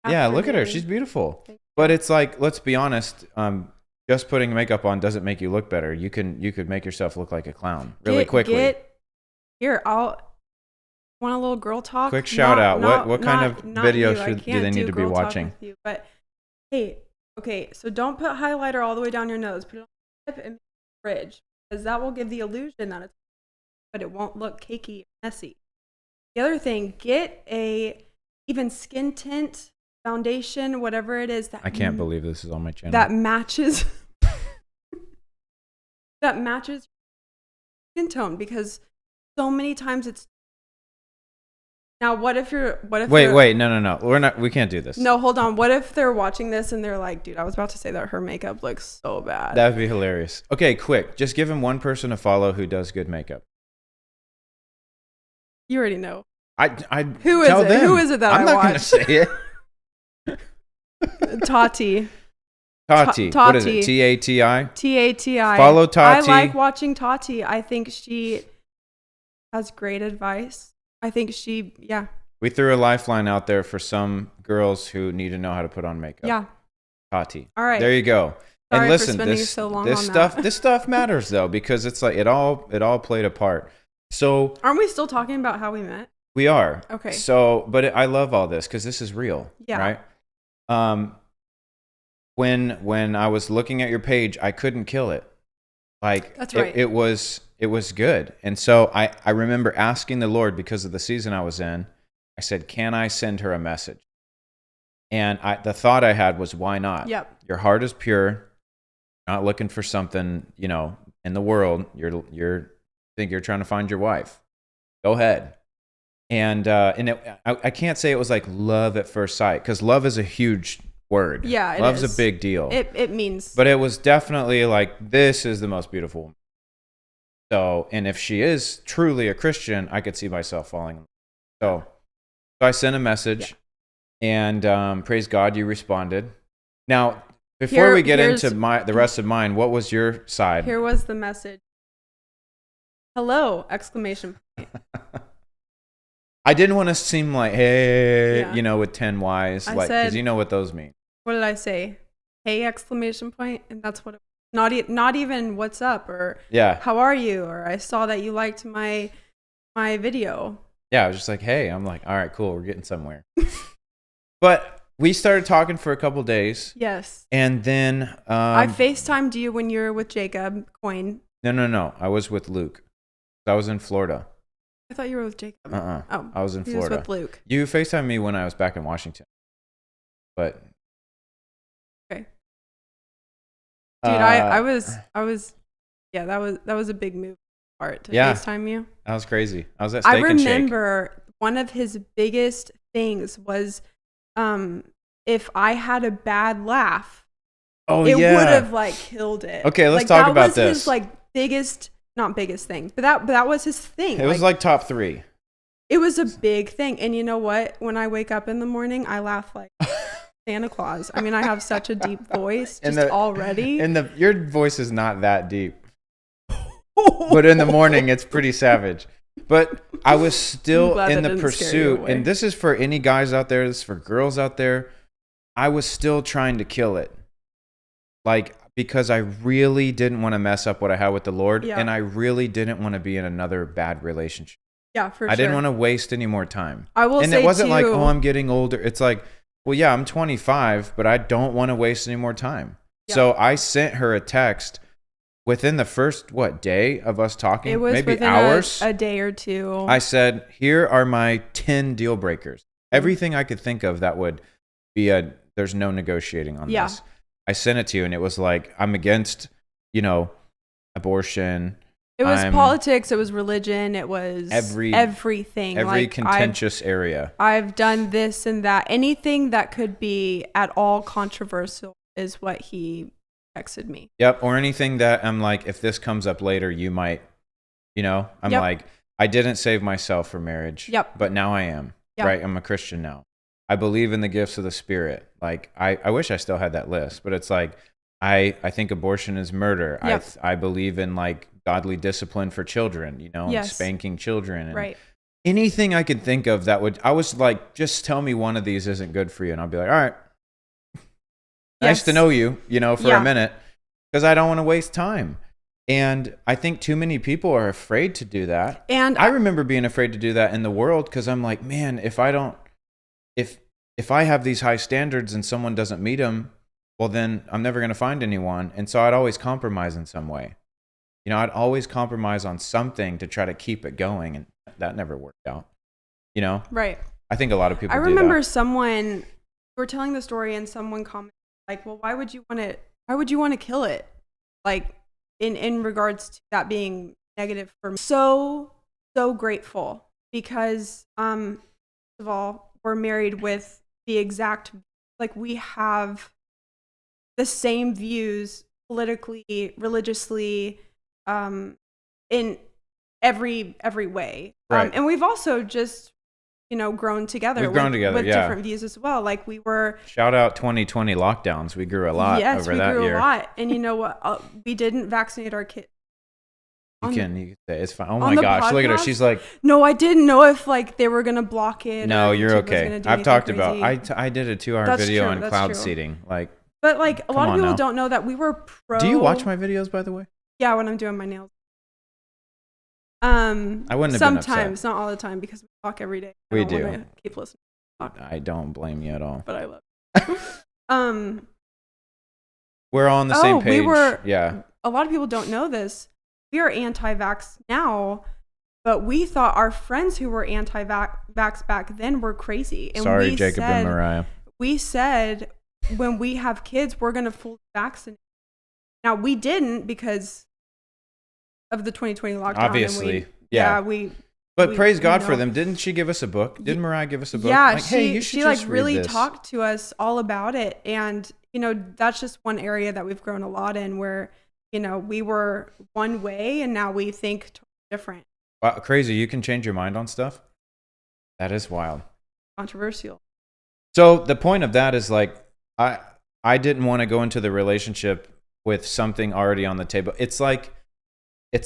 yeah, look at her. She's beautiful. But it's like, let's be honest, just putting makeup on doesn't make you look better. You could make yourself look like a clown really quickly. Want a little girl talk? Quick shout out. What kind of video do they need to be watching? But hey, okay, so don't put highlighter all the way down your nose. Put it on the tip and make it bridge because that will give the illusion that but it won't look cakey or messy. The other thing, get a even skin tint, foundation, whatever it is that I can't believe this is on my channel. That matches skin tone because so many times it's Now, what if Wait, no. We can't do this. No, hold on. What if they're watching this and they're like, dude, I was about to say that her makeup looks so bad. That would be hilarious. Okay, quick. Just give him one person to follow who does good makeup. You already know. Who is it? Who is it that I watch? I'm not going to say it. Tati. What is it? Tati? Tati. Follow Tati. I like watching Tati. I think she has great advice. I think We threw a lifeline out there for some girls who need to know how to put on makeup. Yeah. Tati. All right. There you go. Sorry and listen, for spending so long on stuff that. this stuff matters though, because it's like it all played a part. So aren't we still talking about how we met? We are. Okay. So, but I love all this because this is real. Yeah. Right. When I was looking at your page, I couldn't kill it. Like that's right. It was good. And so I remember asking the Lord, because of the season I was in, I said, can I send her a message? And the thought I had was, why not? Yep. Your heart is pure. Not looking for something, in the world. Think you're trying to find your wife. Go ahead. And I can't say it was like love at first sight, because love is a huge word. Yeah, love's a big deal. It means. But it was definitely like, this is the most beautiful woman. So, and if she is truly a Christian, I could see myself falling. So I sent a message, and praise God, you responded. Now, before we get into the rest of mine, what was your side? Here was the message. Hello! Exclamation point. I didn't want to seem like, hey, with 10 Y's, because you know what those mean. What did I say? Hey! Exclamation point, and that's what. Not even what's up or how are you, or I saw that you liked my video. Yeah, I was just like, hey. I'm like, all right, cool, we're getting somewhere. But we started talking for a couple days. Yes. And then I FaceTimed you when you were with Jacob Coyne. No. I was with Luke. I was in Florida. I thought you were with Jacob. Oh, I was in Florida. Was with Luke. You FaceTimed me when I was back in Washington. But okay. Dude, I was that was a big move part to FaceTime you. That was crazy. I was at Steak and Shake. I remember one of his biggest things was if I had a bad laugh, it would have like killed it. Okay, let's talk about this. That was his like not biggest thing, but that was his thing. It was like top 3. It was a big thing. And you know what? When I wake up in the morning, I laugh like Santa Claus. I mean, I have such a deep voice already. And your voice is not that deep. But in the morning, it's pretty savage. But I was still in the pursuit. And this is for any guys out there. This is for girls out there. I was still trying to kill it. Like, because I really didn't want to mess up what I had with the Lord. Yeah. And I really didn't want to be in another bad relationship. Yeah, for sure. I didn't want to waste any more time. I will say, and it wasn't like, oh, I'm getting older. It's like, well, yeah, I'm 25, but I don't want to waste any more time. Yeah. So I sent her a text within the first, day of us talking? It was maybe within hours. A day or two. I said, here are my 10 deal breakers. Everything I could think of that would be there's no negotiating on this. I sent it to you, and it was like, I'm against, abortion. It was politics. It was religion. It was everything. Every contentious area. I've done this and that. Anything that could be at all controversial is what he texted me. Yep. Or anything that I'm like, if this comes up later, you might, I'm like, I didn't save myself for marriage. Yep. But now I am. Yep. Right. I'm a Christian now. I believe in the gifts of the Spirit. Like, I wish I still had that list, but it's like, I think abortion is murder. Yep. I believe in like godly discipline for children, and spanking children. And right. Anything I could think of I was like, just tell me one of these isn't good for you. And I'll be like, all right, nice to know you, for a minute, because I don't want to waste time. And I think too many people are afraid to do that. And I remember being afraid to do that in the world, because I'm like, man, if I have these high standards and someone doesn't meet them, well, then I'm never going to find anyone. And so I'd always compromise in some way. I'd always compromise on something to try to keep it going. And that never worked out, Right. I think a lot of people do that. I remember we were telling the story and someone commented like, well, why would you want to kill it? Like in regards to that being negative for me. So grateful, because of all, we're married with the exact, like we have the same views politically, religiously, in every way. Right. And we've also just, grown together. We've grown together, with yeah. different views as well. Like we were. Shout out 2020 lockdowns. We grew a lot over that year. Yes, we grew a lot. And you know what? We didn't vaccinate our kids. You can say it's fine. Oh my gosh, podcast? look at her. She's like, no, I didn't know if like they were gonna block it. no, you're YouTube was okay. gonna do I've talked anything about. crazy. I did a 2-hour That's video true, on that's cloud true. seeding. Like, But like a lot of people now. don't know that we were pro. Do you watch my videos, by the way? Yeah, when I'm doing my nails. I wouldn't have been sometimes, upset. not all the time, because we talk every day. We don't do. wanna keep listening. I don't blame you at all. But I love it. We're all on the same page. Yeah. A lot of people don't know this. We are anti-vax now, but we thought our friends who were anti-vax back then were crazy. And Sorry, Jacob and Mariah. We said when we have kids, we're going to fully vaccinate. Now, we didn't because of the 2020 lockdown. Obviously. But praise God for them. Didn't she give us a book? Didn't Mariah give us a book? Yeah, like, hey, you should she just like read really this. talked to us all about it. And, that's just one area that we've grown a lot in where, we were one way and now we think totally different. Wow, crazy. You can change your mind on stuff? That is wild. Controversial. So the point of that is like, I didn't want to go into the relationship with something already on the table. It's like,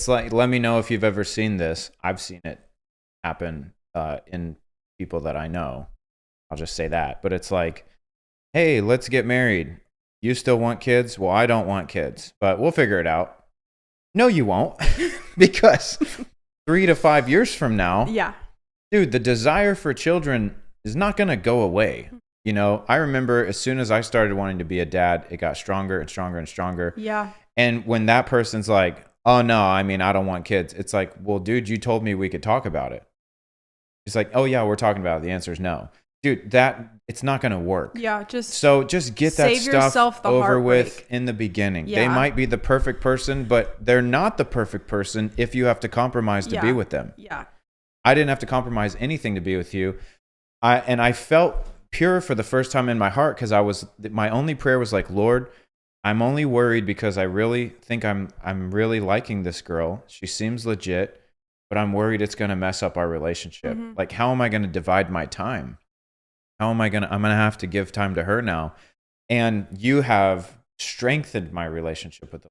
let me know if you've ever seen this. I've seen it happen in people that I know. I'll just say that. But it's like, hey, let's get married. You still want kids? Well, I don't want kids, but we'll figure it out. No, you won't. Because 3 to 5 years from now, dude, the desire for children is not going to go away. I remember as soon as I started wanting to be a dad, it got stronger and stronger and stronger. Yeah. And when that person's like, oh, no, I don't want kids. It's like, well, dude, you told me we could talk about it. It's like, oh, yeah, we're talking about it. The answer is no. Dude, it's not going to work. Yeah, just get that stuff over with in the beginning. Yeah. They might be the perfect person, but they're not the perfect person if you have to compromise to be with them. Yeah. I didn't have to compromise anything to be with you. I felt pure for the first time in my heart because my only prayer was like, Lord, I'm only worried because I really think I'm really liking this girl. She seems legit, but I'm worried it's going to mess up our relationship. Mm-hmm. Like, how am I going to divide my time? I'm going to have to give time to her now. And you have strengthened my relationship with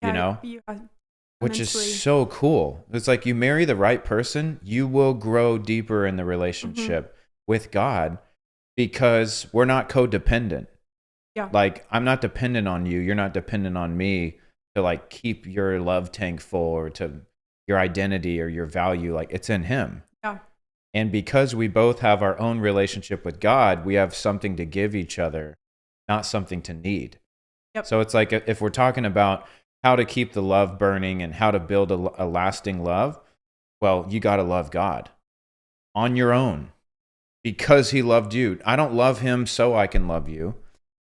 them, which is so cool. It's like you marry the right person, you will grow deeper in the relationship with God because we're not codependent. Yeah. Like, I'm not dependent on you. You're not dependent on me to like keep your love tank full or to your identity or your value. Like, it's in him. Yeah. And because we both have our own relationship with God, we have something to give each other, not something to need. Yep. So it's like if we're talking about how to keep the love burning and how to build a lasting love, well, you got to love God on your own because he loved you. I don't love him so I can love you.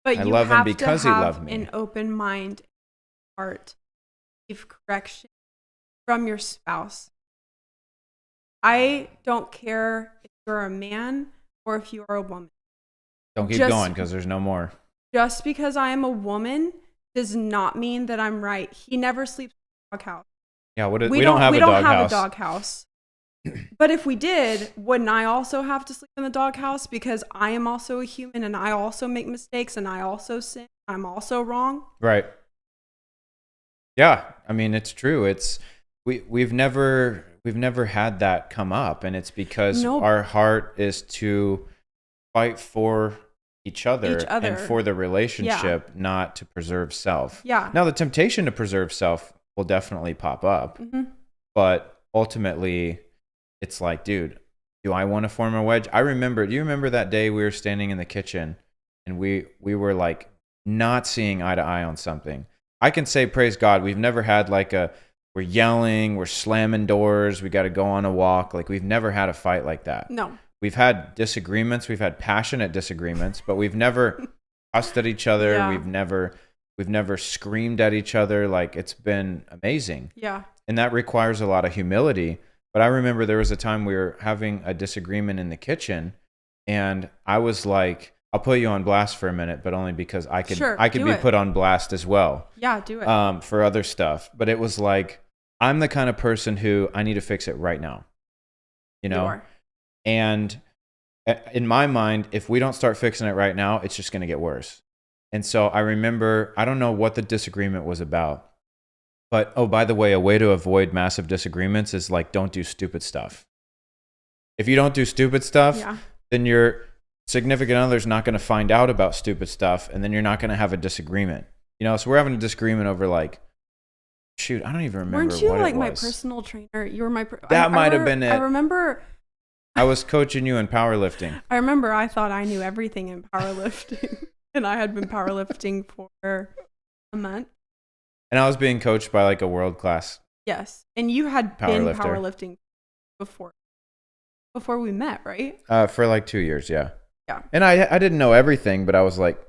But I you love have him because to have he loved me. an open mind, heart, give correction from your spouse. I don't care if you're a man or if you are a woman. Don't keep going because there's no more. Just because I am a woman does not mean that I'm right. He never sleeps in the doghouse. Yeah, we don't have a doghouse. But if we did, wouldn't I also have to sleep in the doghouse because I am also a human and I also make mistakes and I also sin. I'm also wrong. Right. Yeah, I mean, it's true. We've never had that come up, and it's because our heart is to fight for each other. And for the relationship, not to preserve self. Yeah. Now, the temptation to preserve self will definitely pop up, but ultimately, it's like, dude, do I want to form a wedge? Do you remember that day we were standing in the kitchen and we were like not seeing eye to eye on something? I can say, praise God, we've never had like we're yelling, we're slamming doors, we got to go on a walk. Like, we've never had a fight like that. No. We've had disagreements, we've had passionate disagreements, but we've never cussed at each other. Yeah. We've never screamed at each other. Like, it's been amazing. Yeah. And that requires a lot of humility. But I remember there was a time we were having a disagreement in the kitchen, and I was like, I'll put you on blast for a minute, but only because I could be put on blast as well. Yeah, do it. For other stuff. But it was like, I'm the kind of person who I need to fix it right now. You know? You are. And in my mind, if we don't start fixing it right now, it's just going to get worse. And so I remember, I don't know what the disagreement was about. But, oh, by the way, a way to avoid massive disagreements is like, don't do stupid stuff. If you don't do stupid stuff, then your significant other's not going to find out about stupid stuff, and then you're not going to have a disagreement. You know, so we're having a disagreement over like, shoot, I don't even remember what it was. Weren't you like my personal trainer? You were my... That might have been it. I remember... I was coaching you in powerlifting. I remember I thought I knew everything in powerlifting, and I had been powerlifting for a month. And I was being coached by like a world-class. Yes. And you had been powerlifting before we met, right? For like 2 years, yeah. Yeah. And I didn't know everything, but I was like,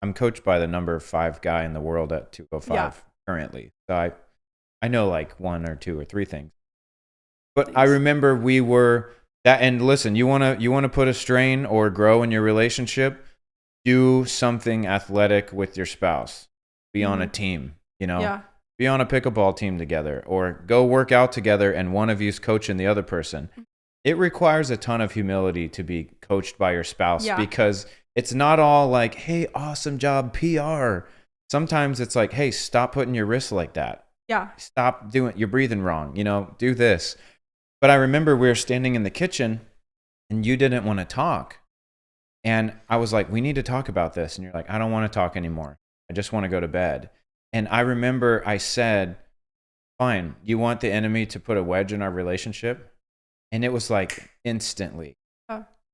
I'm coached by the number 5 guy in the world at 205 currently. So I know like 1 or 2 or 3 things. But I remember we were that, and listen, you wanna put a strain or grow in your relationship, do something athletic with your spouse. Be on a team. You know, be on a pickleball team together, or go work out together and one of you's coaching the other person. It requires a ton of humility to be coached by your spouse because it's not all like, hey, awesome job, PR. Sometimes it's like, hey, stop putting your wrists like that. Yeah. Stop doing, you're breathing wrong, you know, do this. But I remember we were standing in the kitchen and you didn't want to talk. And I was like, we need to talk about this. And you're like, I don't want to talk anymore. I just want to go to bed. And I remember I said, fine, you want the enemy to put a wedge in our relationship? And it was like instantly,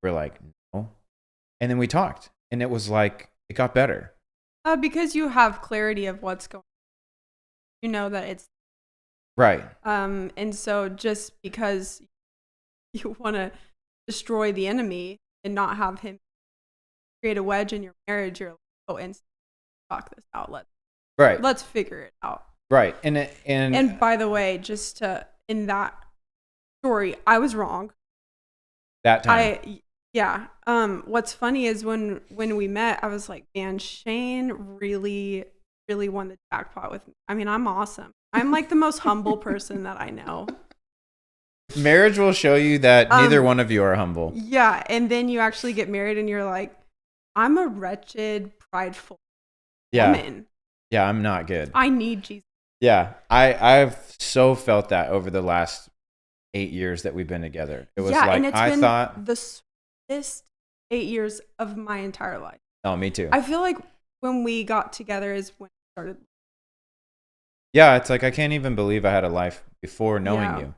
we're like, no. And then we talked, and it was like, it got better. Because you have clarity of what's going on. You know that it's right. And so just because you want to destroy the enemy and not have him create a wedge in your marriage, you're like, oh, and talk this out. Let's figure it out. Right. And by the way, just in that story, I was wrong. That time. What's funny is when we met, I was like, man, Shane really, really won the jackpot with me. I mean, I'm awesome. I'm like the most humble person that I know. Marriage will show you that neither one of you are humble. Yeah. And then you actually get married and you're like, I'm a wretched, prideful woman. Yeah, I'm not good. I need Jesus. Yeah, I've so felt that over the last 8 years that we've been together. It was like, and it's been thought the sweetest 8 years of my entire life. Oh, me too. I feel like when we got together is when it started. Yeah, it's like I can't even believe I had a life before knowing you.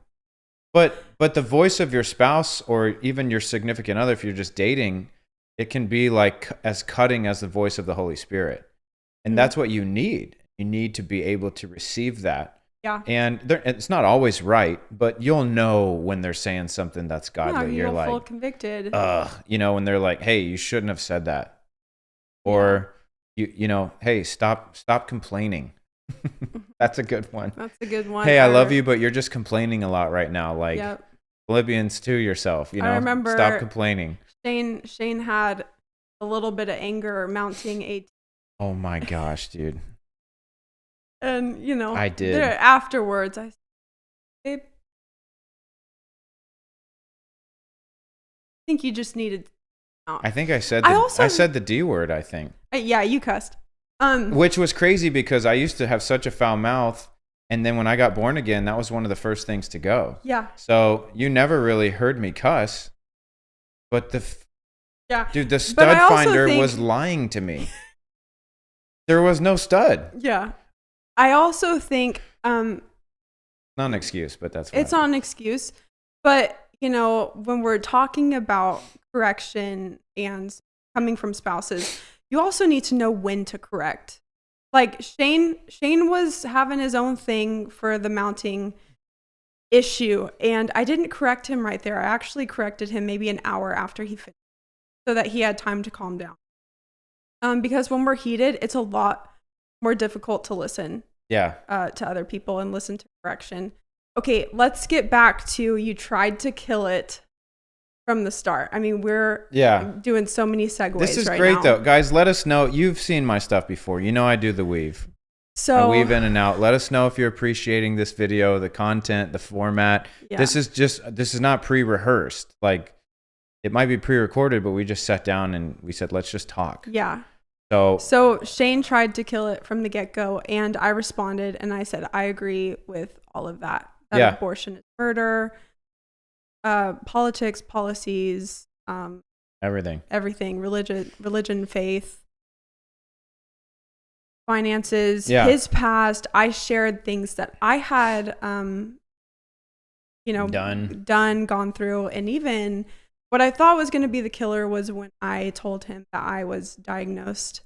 But the voice of your spouse or even your significant other, if you're just dating, it can be like as cutting as the voice of the Holy Spirit. And that's what you need. You need to be able to receive that. Yeah. And it's not always right, but you'll know when they're saying something that's godly. You're like, feel convicted. You know, when they're like, hey, you shouldn't have said that. Or, you know, hey, stop complaining. That's a good one. That's a good one. Hey, I love you, but you're just complaining a lot right now. Like Philippians 2 yourself, you know, I remember stop complaining. Shane had a little bit of anger mounting Oh my gosh, dude. And, you know, I did. Afterwards, I said, babe, I think you just needed. I think I said I said the D word, I think. Yeah, you cussed. Which was crazy because I used to have such a foul mouth. And then when I got born again, that was one of the first things to go. Yeah. So you never really heard me cuss. But the stud finder was lying to me. There was no stud. Yeah. I also think not an excuse, but that's it's not an excuse. But, you know, when we're talking about correction and coming from spouses, you also need to know when to correct. Like Shane was having his own thing for the mounting issue, and I didn't correct him right there. I actually corrected him maybe an hour after he finished so that he had time to calm down. Because when we're heated, it's a lot more difficult to listen to other people and listen to correction. okay, let's get back to you tried to kill it from the start. I mean, we're doing so many segues. This is right great now. though, guys. Let us know. You've seen my stuff before. You know I do the weave. So I weave in and out. Let us know if you're appreciating this video, the content, the format. Yeah. This is not pre-rehearsed. Like, it might be pre-recorded, but we just sat down and we said, let's just talk. Yeah. So Shane tried to kill it from the get-go, and I responded and I said, I agree with all of that. That abortion is murder, politics, policies, everything, religion, faith, finances, his past. I shared things that I had, gone through. And even what I thought was going to be the killer was when I told him that I was diagnosed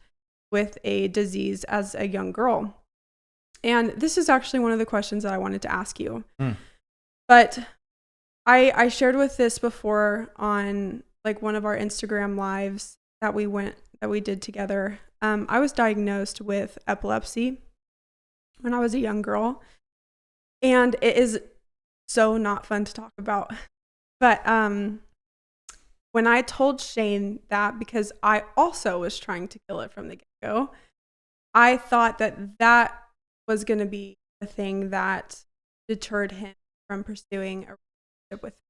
with a disease as a young girl. And this is actually one of the questions that I wanted to ask you. But I shared with this before on like one of our Instagram lives that we did together. I was diagnosed with epilepsy when I was a young girl, and it is so not fun to talk about. But when I told Shane that, because I also was trying to kill it from the get-go, I thought that was going to be the thing that deterred him from pursuing a relationship with me.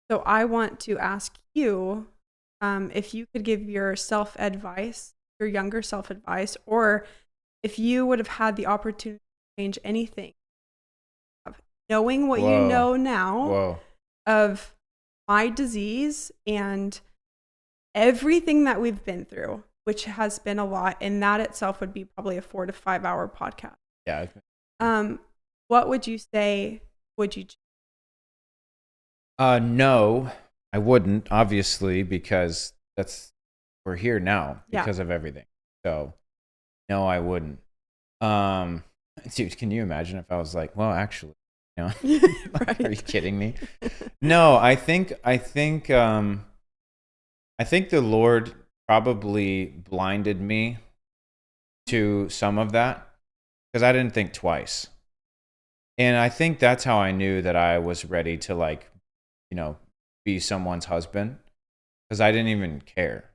So I want to ask you if you could give your younger self advice, or if you would have had the opportunity to change anything, knowing what you know now of my disease and everything that we've been through, which has been a lot, and that itself would be probably a 4 to 5 hour podcast. Yeah. What would you say would you change? No, I wouldn't, obviously, because we're here now because of everything. So no, I wouldn't. Dude, can you imagine if I was like, well, actually, you know, Right. Are you kidding me? No, I think the Lord probably blinded me to some of that because I didn't think twice. And I think that's how I knew that I was ready to, like, you know, be someone's husband, because I didn't even care.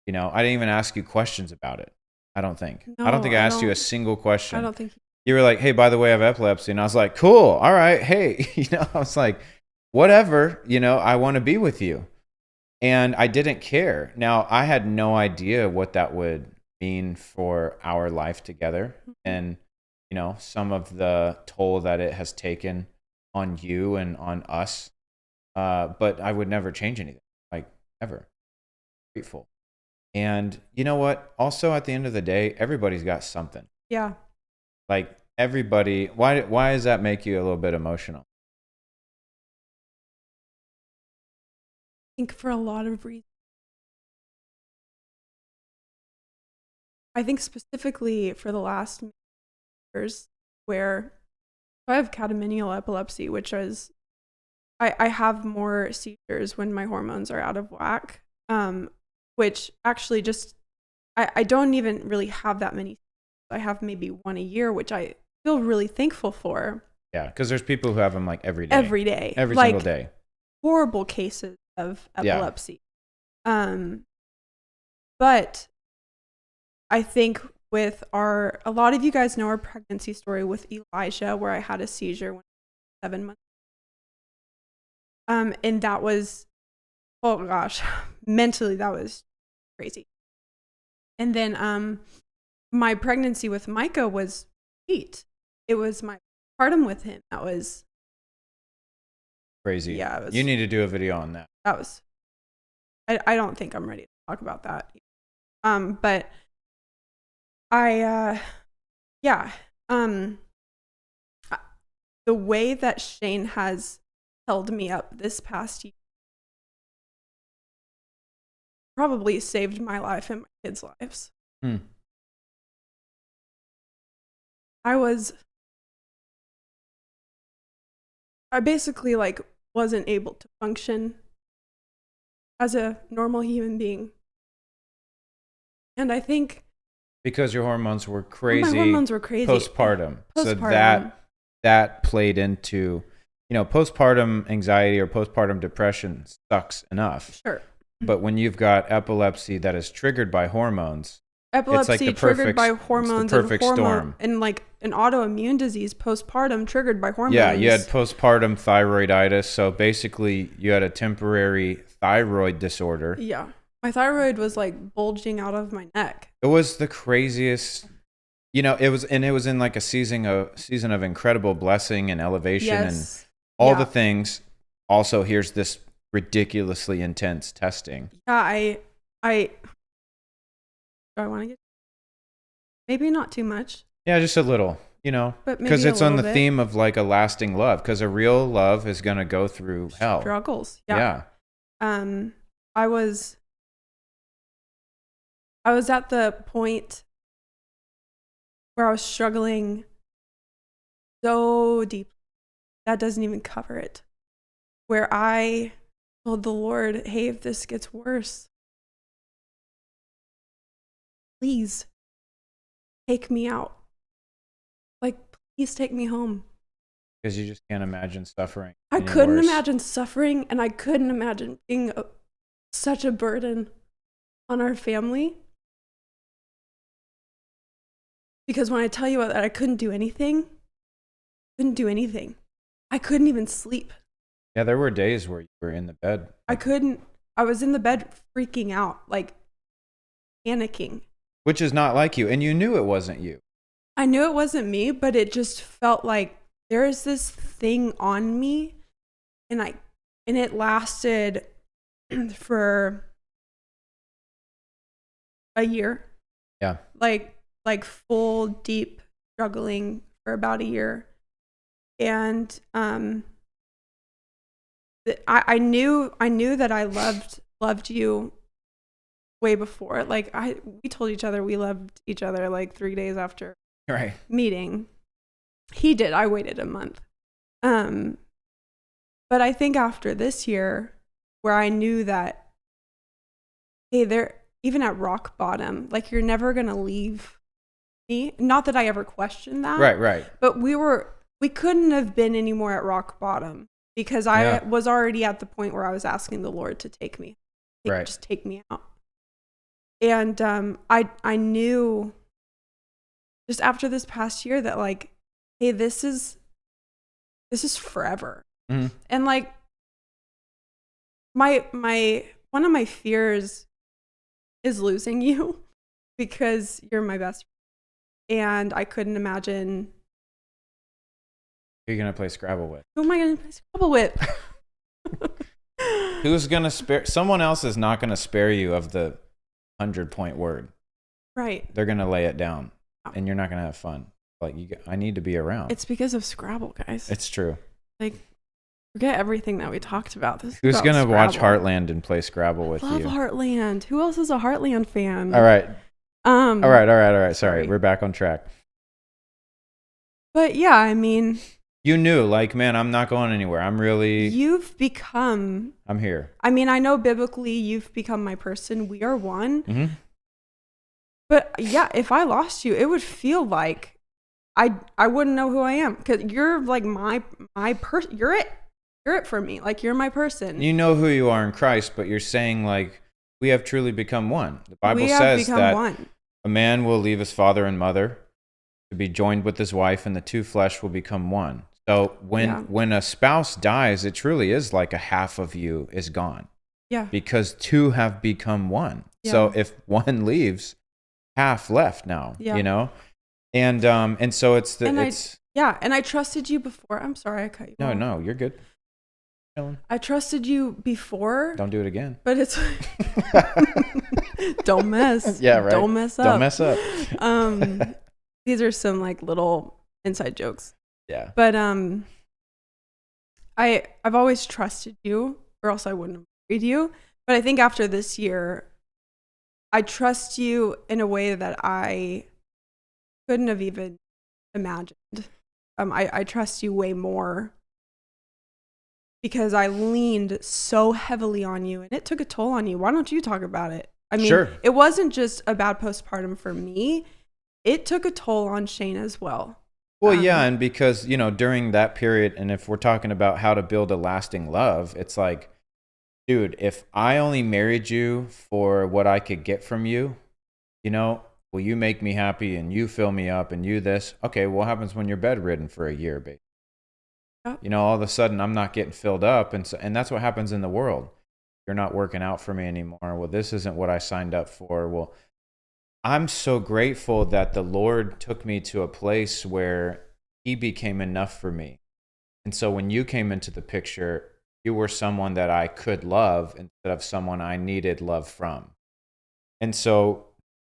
You know, I didn't even ask you questions about it. I don't think. No, I don't think I asked you a single question. I don't think. You were like, hey, by the way, I have epilepsy. And I was like, cool. All right. Hey, you know, I was like, whatever, you know, I want to be with you. And I didn't care. Now, I had no idea what that would mean for our life together. And, you know, some of the toll that it has taken on you and on us. But I would never change anything, like, ever. Grateful. And you know what? Also, at the end of the day, everybody's got something. Yeah. Like, everybody, why does that make you a little bit emotional? I think for a lot of reasons. I think specifically for the last years, where I have catamenial epilepsy, which is I have more seizures when my hormones are out of whack, which actually just I don't even really have that many. I have maybe one a year, which I feel really thankful for. Yeah, because there's people who have them like every day. Every like, single day. Horrible cases of epilepsy. But I think with a lot of you guys know our pregnancy story with Elijah, where I had a seizure when I was 7 months. And that was, oh gosh, mentally that was crazy. And then my pregnancy with Micah was 8. It was my postpartum with him that was crazy. Yeah, you need to do a video on that. That was. I don't think I'm ready to talk about that. But the way that Shane has held me up this past year probably saved my life and my kids' lives. I basically like wasn't able to function as a normal human being. And I think because your hormones were crazy. My hormones were crazy. Postpartum. So that that played into, postpartum anxiety or postpartum depression sucks enough. Sure. But when you've got epilepsy that is triggered by hormones, Epilepsy it's like the triggered by perfect, hormones, it's the perfect storm. and like an autoimmune disease postpartum triggered by hormones. Yeah, you had postpartum thyroiditis. So basically, you had a temporary thyroid disorder. Yeah, my thyroid was like bulging out of my neck. It was the craziest. It was in like a season of incredible blessing and elevation and all the things. Also, here's this ridiculously intense testing. Yeah, do I want to get maybe not too much? Yeah, just a little, but because it's on the theme of like a lasting love. Because a real love is gonna go through hell, struggles. Yeah. I was at the point where I was struggling so deep that doesn't even cover it. Where I told the Lord, "Hey, if this gets worse, please take me out. Like, please take me home." Because you just can't imagine suffering. I couldn't imagine suffering, and I couldn't imagine being such a burden on our family. Because when I tell you that I couldn't do anything. I couldn't even sleep. Yeah, there were days where you were in the bed. I was in the bed freaking out, like panicking. Which is not like you. And you knew it wasn't you. I knew it wasn't me, but it just felt like there is this thing on me. And it lasted for a year. Yeah. Like full deep struggling for about a year. And I knew that I loved you way before. Like we told each other we loved each other like 3 days after meeting. He did. I waited a month. But I think after this year, where I knew that, hey, they're even at rock bottom, like you're never gonna leave me. Not that I ever questioned that. Right. But we couldn't have been any more at rock bottom because I was already at the point where I was asking the Lord to take me, just take me out. And I knew just after this past year that like, hey, this is forever. Mm-hmm. And like my one of my fears is losing you because you're my best friend. And I couldn't imagine. Who are you going to play Scrabble with? Who am I going to play Scrabble with? Who's going to spare? Someone else is not going to spare you of the 100-point word. Right. They're going to lay it down and you're not going to have fun. Like I need to be around. It's because of Scrabble, guys. It's true. Like, forget everything that we talked about. Who's going to watch Heartland and play Scrabble with you? Love Heartland. Who else is a Heartland fan? All right. All right. Sorry. We're back on track. But yeah, I mean, you knew, like, man, I'm not going anywhere. I'm here. I mean, I know biblically you've become my person. We are one. Mm-hmm. But yeah, if I lost you, it would feel like I wouldn't know who I am, because you're like my person. You're it for me. Like, you're my person. You know who you are in Christ, but you're saying like, we have truly become one. The Bible says that one. A man will leave his father and mother to be joined with his wife, and the two flesh will become one. So when a spouse dies, it truly is like a half of you is gone. Yeah. Because two have become one. Yeah. So if one leaves, half left now. Yeah. And so it's and I trusted you before. I'm sorry I cut you off. No, you're good. I trusted you before. Don't do it again. But it's don't mess. Yeah, right. Don't mess up. Don't mess up. These are some like little inside jokes. Yeah. But I've always trusted you, or else I wouldn't have married you. But I think after this year, I trust you in a way that I couldn't have even imagined. I trust you way more because I leaned so heavily on you, and it took a toll on you. Why don't you talk about it? I mean, sure. It wasn't just a bad postpartum for me. It took a toll on Shane as well. Well, yeah, and because, during that period, and if we're talking about how to build a lasting love, it's like, dude, if I only married you for what I could get from you, will you make me happy and you fill me up and you this? Okay, what happens when you're bedridden for a year, babe? Oh. All of a sudden I'm not getting filled up, and that's what happens in the world. You're not working out for me anymore. Well, this isn't what I signed up for. Well, I'm so grateful that the Lord took me to a place where he became enough for me. And so when you came into the picture, you were someone that I could love instead of someone I needed love from. And so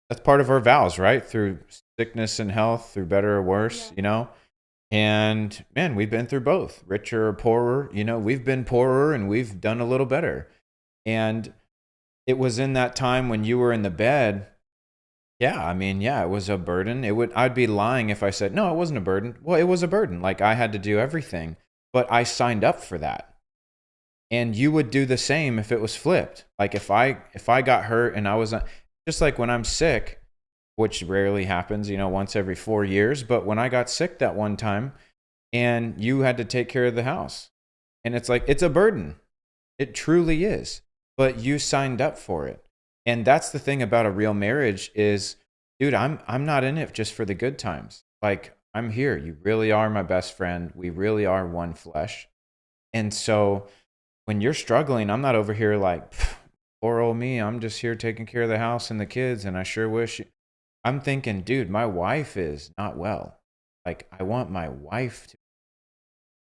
that's part of our vows, right? Through sickness and health, through better or worse, And man, we've been through both, richer or poorer. We've been poorer and we've done a little better. And it was in that time when you were in the bed. Yeah, it was a burden. I'd be lying if I said, no, it wasn't a burden. Well, it was a burden. Like I had to do everything, but I signed up for that. And you would do the same if it was flipped. Like if I got hurt and I was just like when I'm sick, which rarely happens, once every 4 years. But when I got sick that one time and you had to take care of the house, and it's like, it's a burden. It truly is. But you signed up for it. And that's the thing about a real marriage is, dude, I'm not in it just for the good times. Like, I'm here. You really are my best friend. We really are one flesh. And so when you're struggling, I'm not over here like, poor old me. I'm just here taking care of the house and the kids. And I sure wish. I'm thinking, dude, my wife is not well. Like, I want my wife to,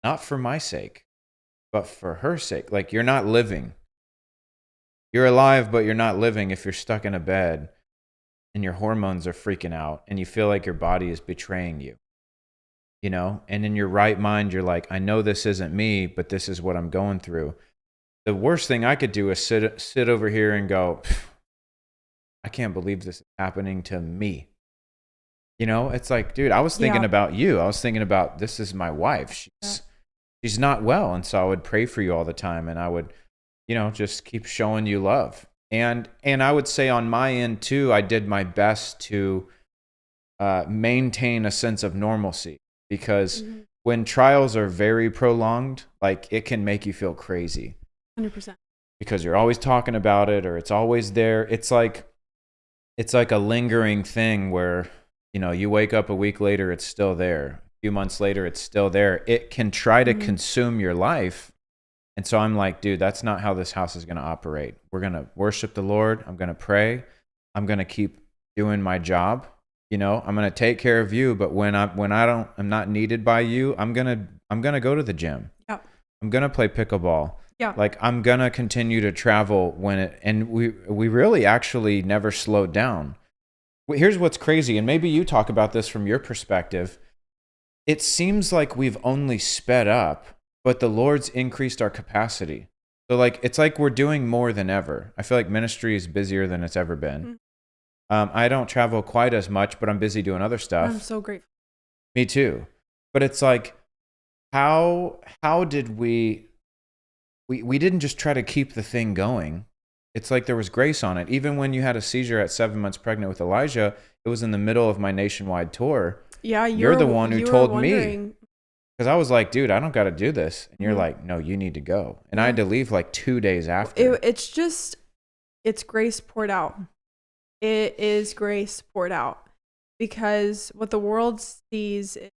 not for my sake, but for her sake. Like, you're not living. You're alive, but you're not living if you're stuck in a bed and your hormones are freaking out and you feel like your body is betraying you, And in your right mind, you're like, I know this isn't me, but this is what I'm going through. The worst thing I could do is sit over here and go, I can't believe this is happening to me. It's like, dude, I was thinking about you. I was thinking about, this is my wife. She's not well. And so I would pray for you all the time. And I would, just keep showing you love. And I would say on my end too, I did my best to maintain a sense of normalcy, because when trials are very prolonged, like it can make you feel crazy. 100%. Because you're always talking about it, or it's always there. It's like a lingering thing where, you wake up a week later, it's still there. A few months later, it's still there. It can try to consume your life. And so I'm like, dude, that's not how this house is going to operate. We're going to worship the Lord. I'm going to pray. I'm going to keep doing my job. I'm going to take care of you. But when I'm not needed by you, I'm going to go to the gym. Yep. I'm going to play pickleball. Yeah. Like I'm going to continue to travel and we really actually never slowed down. Here's what's crazy. And maybe you talk about this from your perspective. It seems like we've only sped up, but the Lord's increased our capacity. So it's like we're doing more than ever. I feel like ministry is busier than it's ever been. I don't travel quite as much, but I'm busy doing other stuff. I'm so grateful. Me too. But it's like, how did we didn't just try to keep the thing going. It's like there was grace on it. Even when you had a seizure at 7 months pregnant with Elijah, it was in the middle of my nationwide tour. Yeah, you're the one who told me. Because I was like, dude, I don't got to do this. And you're like, no, you need to go. And I had to leave like 2 days after. It's grace poured out. It is grace poured out. Because what the world sees is,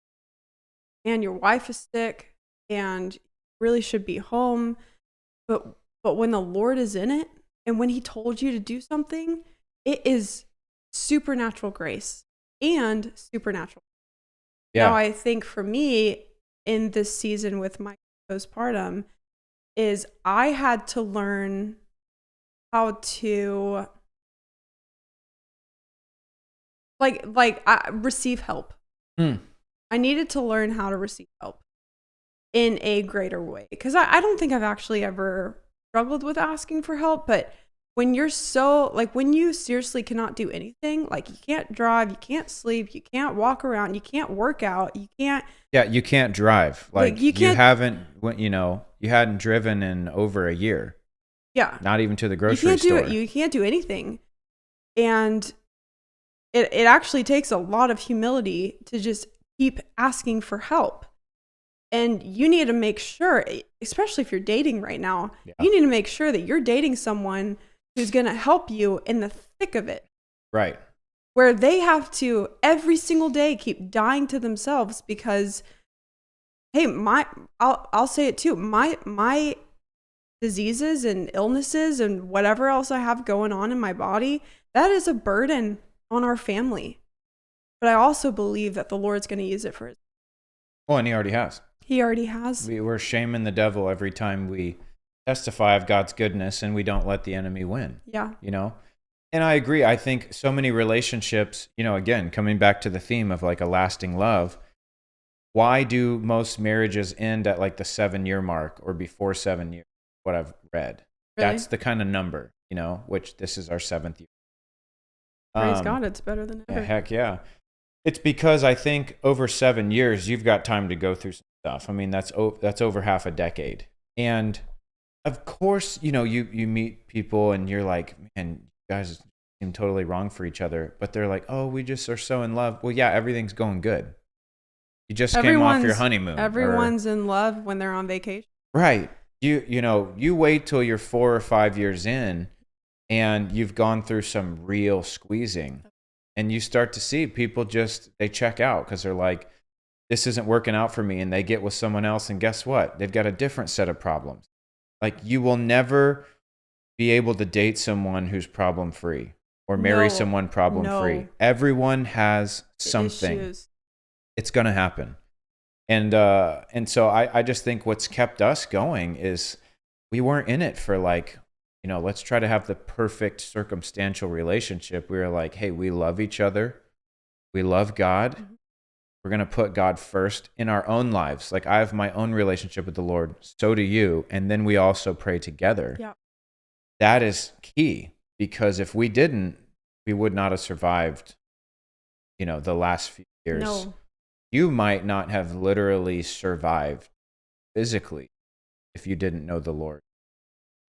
man, your wife is sick and you really should be home. But when the Lord is in it, and when he told you to do something, it is supernatural grace and supernatural. Yeah. Now, I think for me, in this season with my postpartum, is I had to learn how to receive help. I needed to learn how to receive help in a greater way, because I don't think I've actually ever struggled with asking for help. But when you're when you seriously cannot do anything, like you can't drive, you can't sleep, you can't walk around, you can't work out, you can't. Yeah, you can't drive. You hadn't driven in over a year. Yeah. Not even to the grocery store. You can't do anything. And it actually takes a lot of humility to just keep asking for help. And you need to make sure, especially if you're dating right now, you need to make sure that you're dating someone who's going to help you in the thick of it. Right. Where they have to every single day keep dying to themselves because, hey, I'll say it too. My diseases and illnesses and whatever else I have going on in my body, that is a burden on our family. But I also believe that the Lord's going to use it for his. Well, and he already has. He already has. We're shaming the devil every time we testify of God's goodness and we don't let the enemy win. Yeah. You know? And I agree. I think so many relationships, you know, again, coming back to the theme of like a lasting love, why do most marriages end at like the 7-year mark or before 7 years? What I've read. Really? That's the kind of number, you know, which this is our 7th year. Praise God, it's better than ever. Yeah, heck yeah. It's because I think over 7 years, you've got time to go through some stuff. I mean, that's over half a decade. And of course, you know, you meet people and you're like, man, you guys seem totally wrong for each other. But they're like, oh, we just are so in love. Well, yeah, everything's going good. You just came off your honeymoon. Everyone's in love when they're on vacation. Right. You know, you wait till you're 4 or 5 years in and you've gone through some real squeezing. And you start to see people they check out because they're like, this isn't working out for me. And they get with someone else. And guess what? They've got a different set of problems. Like you will never be able to date someone who's problem free or marry someone problem free. Everyone has something. Issues. It's going to happen. And so I just think what's kept us going is we weren't in it for like, you know, let's try to have the perfect circumstantial relationship. We were like, hey, we love each other. We love God. Mm-hmm. We're going to put God first in our own lives. Like I have my own relationship with the Lord. So do you. And then we also pray together. Yeah. That is key because if we didn't, we would not have survived, you know, the last few years. No. You might not have literally survived physically if you didn't know the Lord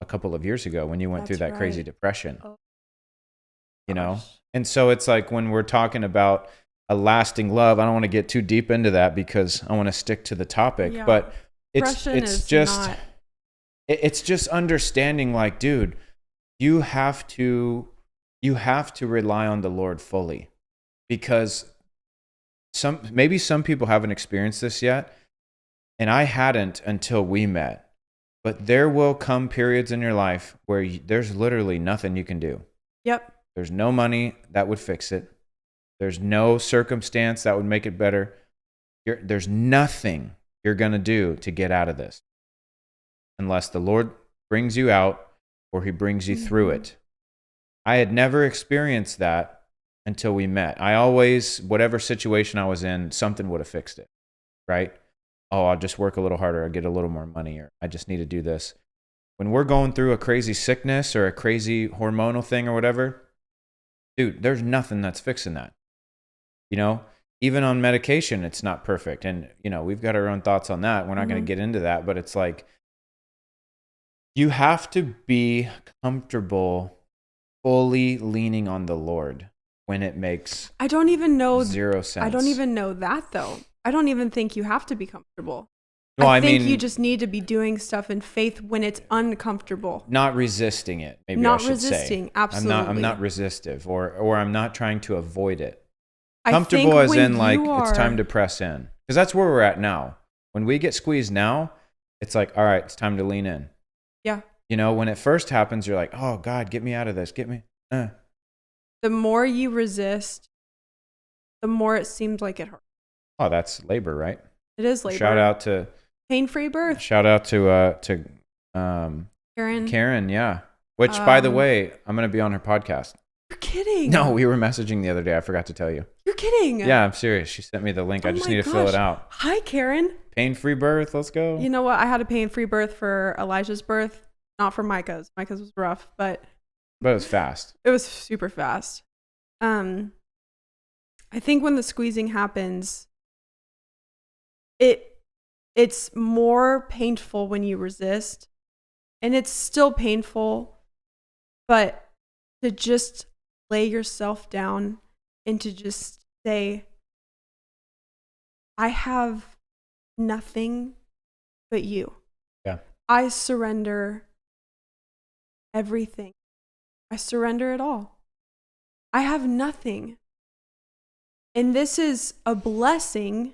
a couple of years ago when you went through that crazy depression. You know? And so it's like when we're talking about a lasting love, I don't want to get too deep into that because I want to stick to the topic, but it's just understanding like, dude, you have to rely on the Lord fully because maybe some people haven't experienced this yet, and I hadn't until we met. But there will come periods in your life where there's literally nothing you can do. Yep. There's no money that would fix it. There's no circumstance that would make it better. There's nothing you're going to do to get out of this unless the Lord brings you out or he brings you through it. I had never experienced that until we met. I always, whatever situation I was in, something would have fixed it, right? Oh, I'll just work a little harder. I'll get a little more money, or I just need to do this. When we're going through a crazy sickness or a crazy hormonal thing or whatever, dude, there's nothing that's fixing that. You know, even on medication, it's not perfect. And, you know, we've got our own thoughts on that. We're not going to get into that, but it's like, you have to be comfortable fully leaning on the Lord when it makes zero sense. I don't even know that though. I don't even think you have to be comfortable. No, I think you just need to be doing stuff in faith when it's uncomfortable. Not resisting it, maybe not I should resisting, say. Absolutely. I'm not resistive or I'm not trying to avoid it. Comfortable as in like it's time to press in. Because that's where we're at now. When we get squeezed now, it's like, all right, it's time to lean in. Yeah. You know, when it first happens, you're like, oh God, get me out of this. Get me. The more you resist, the more it seems like it hurts. Oh, that's labor, right? It is labor. Shout out to pain-free birth. Shout out to Karen. Karen, yeah. Which, by the way, I'm going to be on her podcast. You're kidding. No, we were messaging the other day. I forgot to tell you. You're kidding. Yeah, I'm serious. She sent me the link. I just need to fill it out. Hi, Karen. Pain-free birth. Let's go. You know what? I had a pain-free birth for Elijah's birth, not for Micah's. Micah's was rough, but it was fast. It was super fast. I think when the squeezing happens, it's more painful when you resist, and it's still painful, but to just lay yourself down and to just say, I have nothing but you. Yeah. I surrender everything. I surrender it all. I have nothing. And this is a blessing,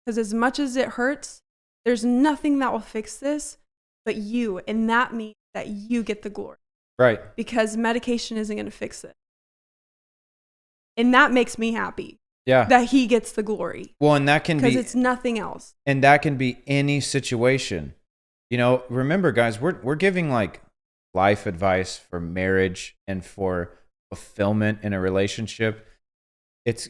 because as much as it hurts, there's nothing that will fix this but you. And that means that you get the glory. Right. Because medication isn't going to fix it. And that makes me happy. Yeah. That he gets the glory. Well, and that can be, because it's nothing else. And that can be any situation. You know, remember, guys, we're giving like life advice for marriage and for fulfillment in a relationship.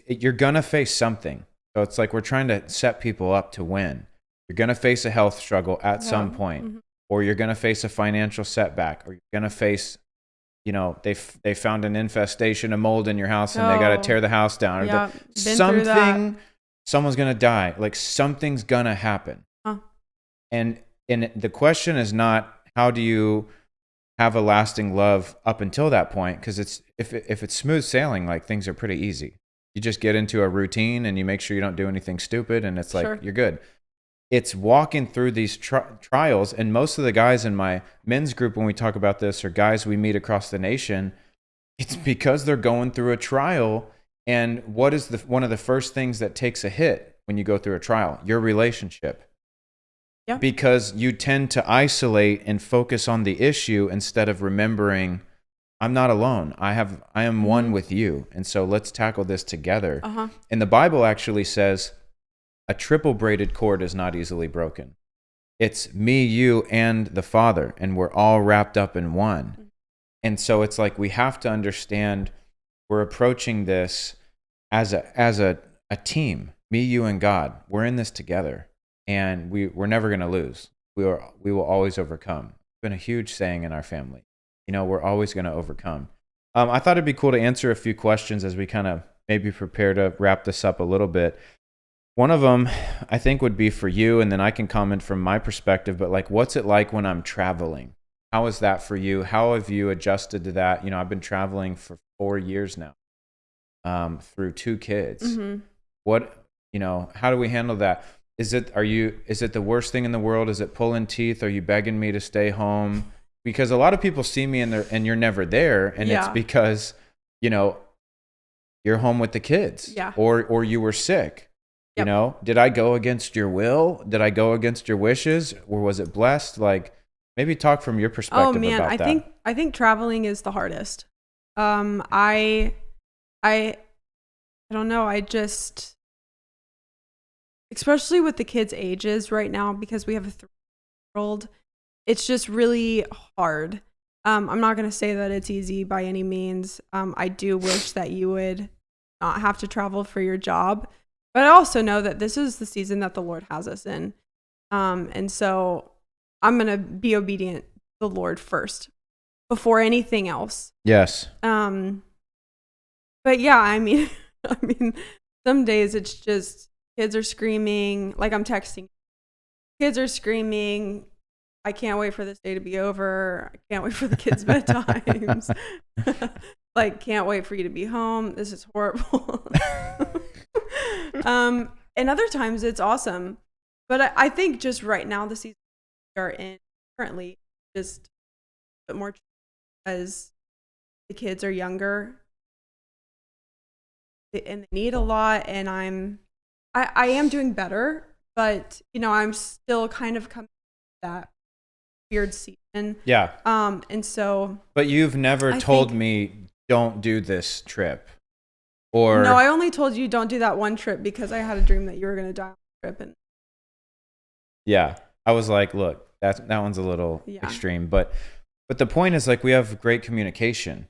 You're gonna face something. So it's like we're trying to set people up to win. You're gonna face a health struggle at some point, Mm-hmm. or you're gonna face a financial setback, or you're gonna face, you know, they found an infestation of mold in your house and they got to tear the house down. Yeah, Something, someone's gonna die. Like something's gonna happen. Huh. And the question is not how do you have a lasting love up until that point, because if it's smooth sailing, like things are pretty easy. You just get into a routine and you make sure you don't do anything stupid, and it's like Sure. you're good. It's walking through these trials, and most of the guys in my men's group, when we talk about this, are guys we meet across the nation. It's because they're going through a trial, and what is one of the first things that takes a hit when you go through a trial? Your relationship. Yeah. Because you tend to isolate and focus on the issue instead of remembering, I'm not alone. I am one with you. And so let's tackle this together. Uh-huh. And the Bible actually says a triple braided cord is not easily broken. It's me, you, and the Father, and we're all wrapped up in one. And so it's like we have to understand we're approaching this as a team, me, you, and God. We're in this together. And we're never going to lose. We will always overcome. It's been a huge saying in our family. You know, we're always going to overcome. I thought it'd be cool to answer a few questions as we kind of maybe prepare to wrap this up a little bit. One of them, I think, would be for you, and then I can comment from my perspective, but like, what's it like when I'm traveling? How is that for you? How have you adjusted to that? You know, I've been traveling for 4 years now, through 2 kids. Mm-hmm. How do we handle that? Is it the worst thing in the world? Is it pulling teeth? Are you begging me to stay home? Because a lot of people see me and you're never there, and it's because, you know, you're home with the kids, or you were sick. Yep. You know, did I go against your will? Did I go against your wishes, or was it blessed? Like, maybe talk from your perspective about that. I think traveling is the hardest. I don't know. I just, especially with the kids' ages right now, because we have a 3-year-old, it's just really hard. I'm not going to say that it's easy by any means. I do wish that you would not have to travel for your job, but I also know that this is the season that the Lord has us in. And so I'm going to be obedient to the Lord first before anything else. Yes. But yeah, I mean, some days it's just kids are screaming, like I'm texting. Kids are screaming, I can't wait for this day to be over. I can't wait for the kids' bedtimes. Like, can't wait for you to be home. This is horrible. And other times it's awesome. But I think just right now, the season we are in currently, just a bit more as the kids are younger and they need a lot. And I am doing better, but you know, I'm still kind of coming to that weird season. Yeah. And so. But you've never told me, don't do this trip. Or no, I only told you don't do that one trip because I had a dream that you were going to die on the trip. And yeah, I was like, look, that one's a little extreme, but the point is, like, we have great communication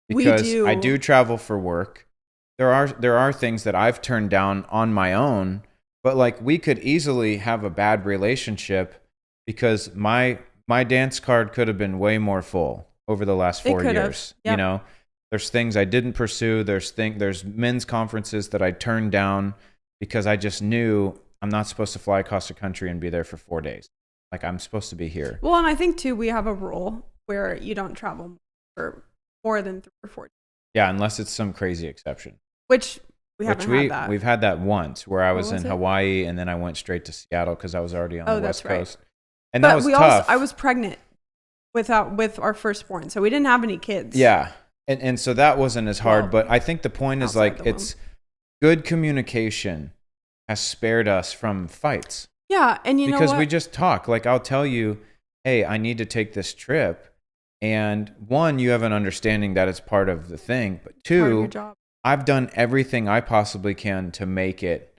because we do. I do travel for work. There are things that I've turned down on my own, but like we could easily have a bad relationship because my dance card could have been way more full over the last 4 years. Yep. You know, there's things I didn't pursue. There's men's conferences that I turned down because I just knew I'm not supposed to fly across the country and be there for 4 days. Like, I'm supposed to be here. Well, and I think too, we have a rule where you don't travel for more than 3 or 4 days. Yeah, unless it's some crazy exception. Which We haven't had that. We've had that once where I was in it? Hawaii and then I went straight to Seattle because I was already on the West Coast. And but that was tough. I was pregnant with our firstborn, so we didn't have any kids. Yeah. And so that wasn't as hard. But I think the point is like it's good communication has spared us from fights. Yeah. And you know what? Because we just talk. Like I'll tell you, hey, I need to take this trip. And one, you have an understanding that it's part of the thing. But two, I've done everything I possibly can to make it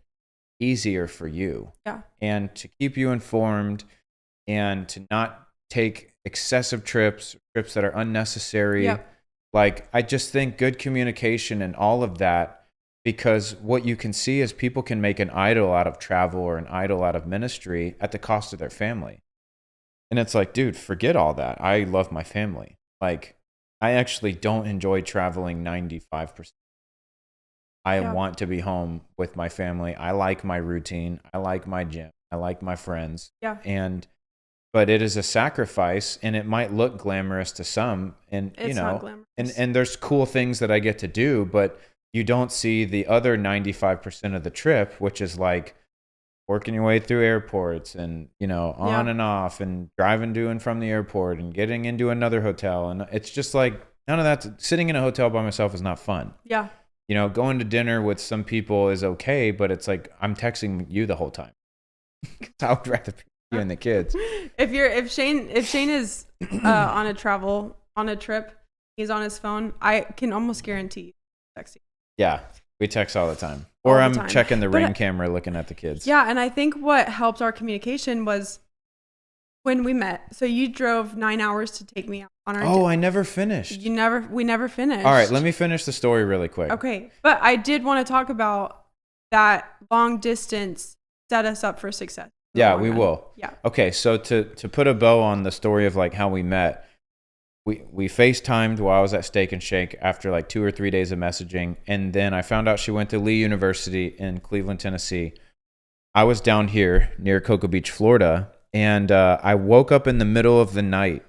easier for you. Yeah. And to keep you informed and to not take excessive trips that are unnecessary. Yep. Like, I just think good communication and all of that, because what you can see is people can make an idol out of travel or an idol out of ministry at the cost of their family. And it's like, dude, forget all that. I love my family. Like, I actually don't enjoy traveling 95%. I want to be home with my family. I like my routine. I like my gym. I like my friends. Yeah. But it is a sacrifice, and it might look glamorous to some. And it's not glamorous. And there's cool things that I get to do, but you don't see the other 95% of the trip, which is like working your way through airports and, on and off and driving to and from the airport and getting into another hotel. And it's just like, none of that. Sitting in a hotel by myself is not fun. Yeah. Going to dinner with some people is okay, but it's like I'm texting you the whole time. I would rather be you and the kids. If Shane is on a trip, he's on his phone, I can almost guarantee texting. Yeah, we text all the time. Or I'm checking the Ring camera looking at the kids. Yeah, and I think what helped our communication was when we met. So you drove 9 hours to take me out on our I never finished. We never finished. All right, let me finish the story really quick. Okay, but I did want to talk about that long distance set us up for success. Yeah, we will. Yeah. Okay, so to put a bow on the story of like how we met, we FaceTimed while I was at Steak and Shake after like 2 or 3 days of messaging, and then I found out she went to Lee University in Cleveland, Tennessee. I was down here near Cocoa Beach, Florida, and I woke up in the middle of the night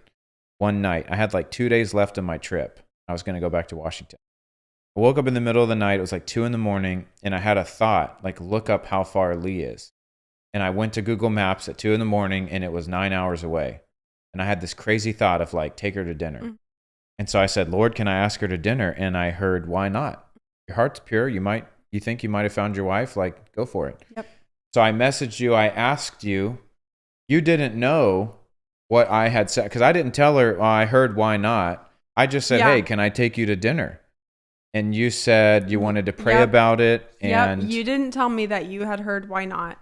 one night. I had like 2 days left of my trip. I was going to go back to Washington. I woke up in the middle of the night. It was like 2 a.m, and I had a thought, like, look up how far Lee is. And I went to Google Maps at 2 a.m, and it was 9 hours away. And I had this crazy thought of like, take her to dinner. Mm. And so I said, Lord, can I ask her to dinner? And I heard, why not? Your heart's pure. You think you might have found your wife? Like, go for it. Yep. So I messaged you. I asked you. You didn't know what I had said, because I didn't tell her, I heard, why not? I just said, hey, can I take you to dinner? And you said you wanted to pray about it. And you didn't tell me that you had heard, why not?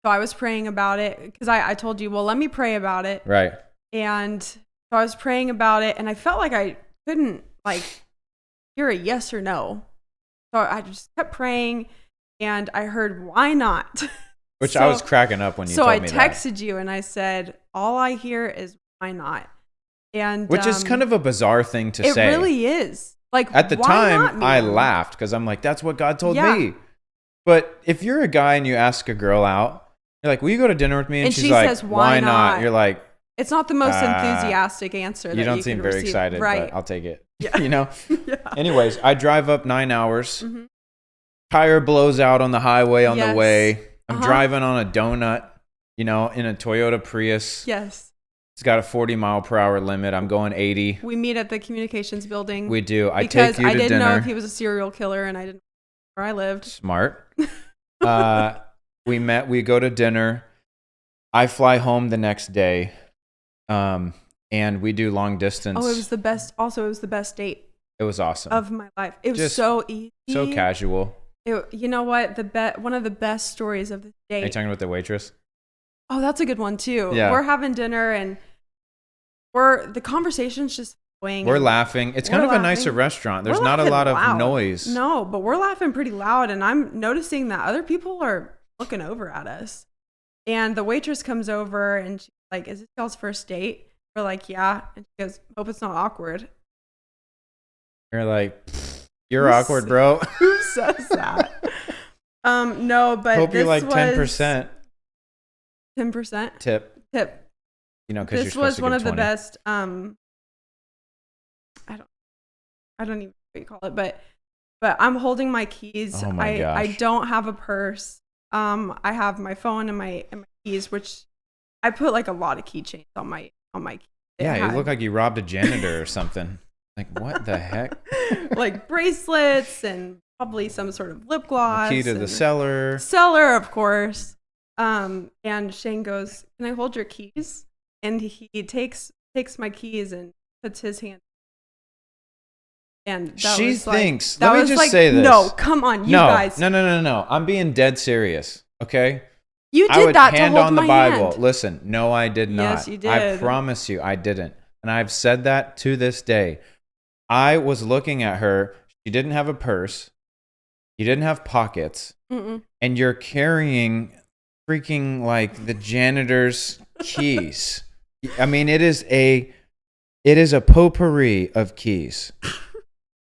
So I was praying about it because I told you, well, let me pray about it. Right. And so I was praying about it, and I felt like I couldn't like hear a yes or no. So I just kept praying, and I heard, why not? Which I was cracking up when you told me that. So I texted you and I said, all I hear is, why not? And which is kind of a bizarre thing to say. It really is. Like, at the time, I laughed because I'm like, that's what God told me. But if you're a guy and you ask a girl out, you're like, will you go to dinner with me? And she like, says, why not? You're like, it's not the most enthusiastic answer. You don't seem very excited, but I'll take it. Yeah. Yeah. Anyways, I drive up 9 hours. Mm-hmm. Tire blows out on the highway on the way. I'm driving on a donut, in a Toyota Prius. Yes. It's got a 40-mile-per-hour limit. I'm going 80. We meet at the communications building. We do. I take you to dinner. Because I didn't know if he was a serial killer, and I didn't know where I lived. Smart. We met. We go to dinner. I fly home the next day, and we do long distance. Oh, it was the best. Also, it was the best date. It was awesome. Of my life. It was just so easy. So casual. You know what? One of the best stories of the date. Are you talking about the waitress? Oh, that's a good one too. Yeah. We're having dinner, and the conversation's just going. We're laughing. It's kind of a nicer restaurant. There's not a lot of noise. No, but we're laughing pretty loud, and I'm noticing that other people are looking over at us. And the waitress comes over, and she's like, is this y'all's first date? We're like, yeah. And she goes, hope it's not awkward. You're like, you're awkward, bro. Who says that? No, but hope you're like 10%. 10% tip. Because this was one of the best. I don't even know what you call it, but but I'm holding my keys. Oh my I gosh. don't have a purse. I have my phone and my keys, which I put like a lot of keychains on my keys. Yeah, you look like you robbed a janitor or something. Like, what the heck? Like bracelets and probably some sort of lip gloss. The key to the cellar. Cellar, of course. And Shane goes, "Can I hold your keys?" And he takes my keys and puts his hand. And that She was like, thinks. that Let me was just like, say this. no, come on, you guys. No. I'm being dead serious. Okay. You I did would that to hand hold on the my Bible. hand. Listen, no, I did not. Yes, you I did. promise you, I didn't. And I've said that to this day. I was looking at her. She didn't have a purse. You didn't have pockets. Mm-mm. And you're carrying freaking like the janitor's keys. I mean, it is a potpourri of keys.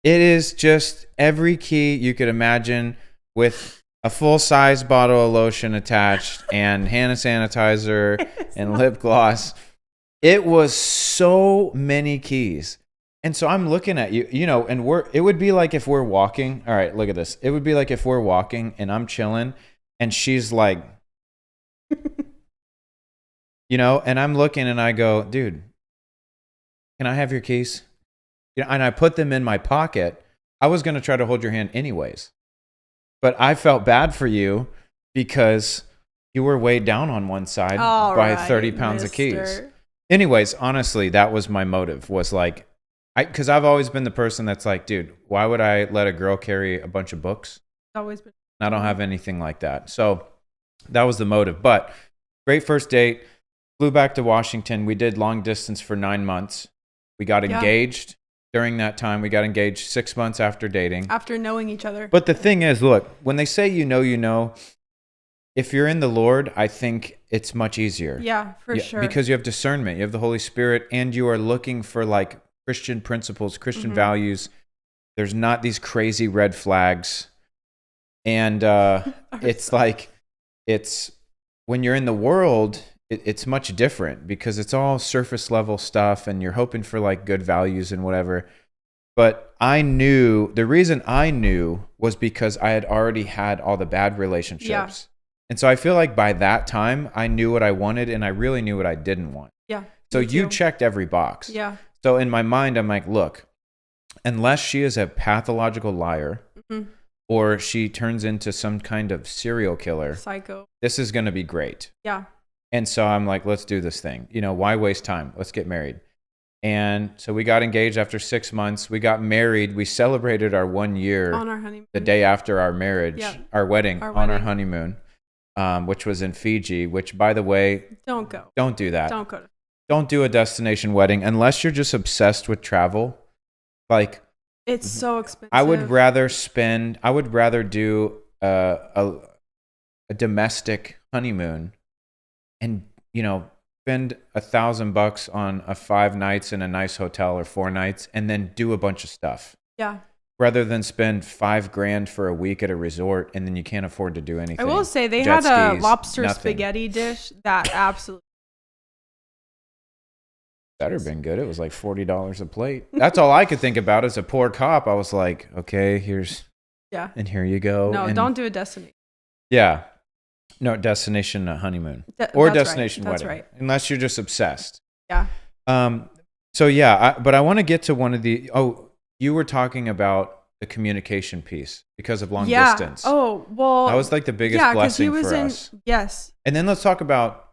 It is just every key you could imagine with a full-size bottle of lotion attached and hand sanitizer and lip gloss. It was so many keys. And so I'm looking at you, and it would be like if we're walking. All right, look at this. It would be like if we're walking and I'm chilling and she's like, and I'm looking and I go, dude, can I have your keys? And I put them in my pocket. I was going to try to hold your hand anyways. But I felt bad for you because you were weighed down on one side by 30 pounds of keys. Anyways, honestly, that was my motive, was like, because I've always been the person that's like, dude, why would I let a girl carry a bunch of books? Always been. I don't have anything like that. So that was the motive. But great first date. Flew back to Washington. We did long distance for 9 months. We got engaged. During that time, we got engaged 6 months after dating. After knowing each other. But the thing is, look, when they say you know, if you're in the Lord, I think it's much easier. Yeah, for sure. Because you have discernment, you have the Holy Spirit, and you are looking for like Christian principles, Christian values. There's not these crazy red flags. And it's like, when you're in the world, it's much different because it's all surface level stuff and you're hoping for like good values and whatever. But the reason I knew was because I had already had all the bad relationships. Yeah. And so I feel like by that time I knew what I wanted and I really knew what I didn't want. Yeah. So you checked every box. Yeah. So in my mind, I'm like, look, unless she is a pathological liar or she turns into some kind of serial killer, psycho, this is going to be great. Yeah. And so I'm like, let's do this thing. Why waste time? Let's get married. And so we got engaged after 6 months. We got married. We celebrated our 1 year on our honeymoon. The day after our marriage, our wedding on our honeymoon, which was in Fiji, which, by the way, don't go. Don't do that. Don't go. Don't do a destination wedding unless you're just obsessed with travel. Like, it's so expensive. I would rather do a domestic honeymoon and, spend $1,000 on a 5 nights in a nice hotel or 4 nights and then do a bunch of stuff. Yeah. Rather than spend $5,000 for a week at a resort and then you can't afford to do anything. I will say they Jet had skis, a lobster nothing. spaghetti dish that absolutely better been good. It was like $40 a plate. That's all I could think about as a poor cop. I was like, okay, and here you go. No, and don't do a destination. Yeah. No, destination honeymoon or destination wedding. That's right. Unless you're just obsessed. Yeah. So yeah, but I want to get to one of the. Oh, you were talking about the communication piece because of long distance. Oh, well. That was like the biggest blessing for us. Yes. And then let's talk about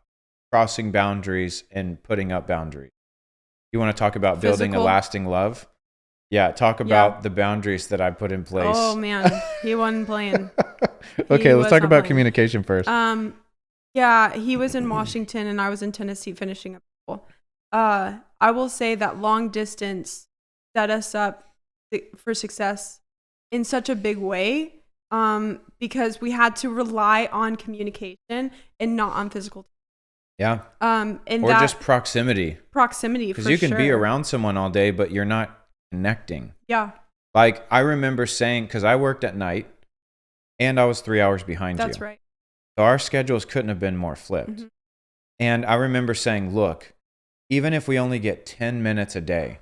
crossing boundaries and putting up boundaries. You want to talk about building a lasting love? Yeah, talk about the boundaries that I put in place. Oh man, he wasn't playing. Okay, let's talk about communication first. Yeah, he was in Washington and I was in Tennessee finishing up school. I will say that long distance set us up for success in such a big way because we had to rely on communication and not on physical. Yeah. And or just proximity. Proximity, because you can be around someone all day, but you're not connecting. Yeah. Like I remember saying, because I worked at night and I was 3 hours behind you. That's right. So our schedules couldn't have been more flipped. Mm-hmm. And I remember saying, look, even if we only get 10 minutes a day,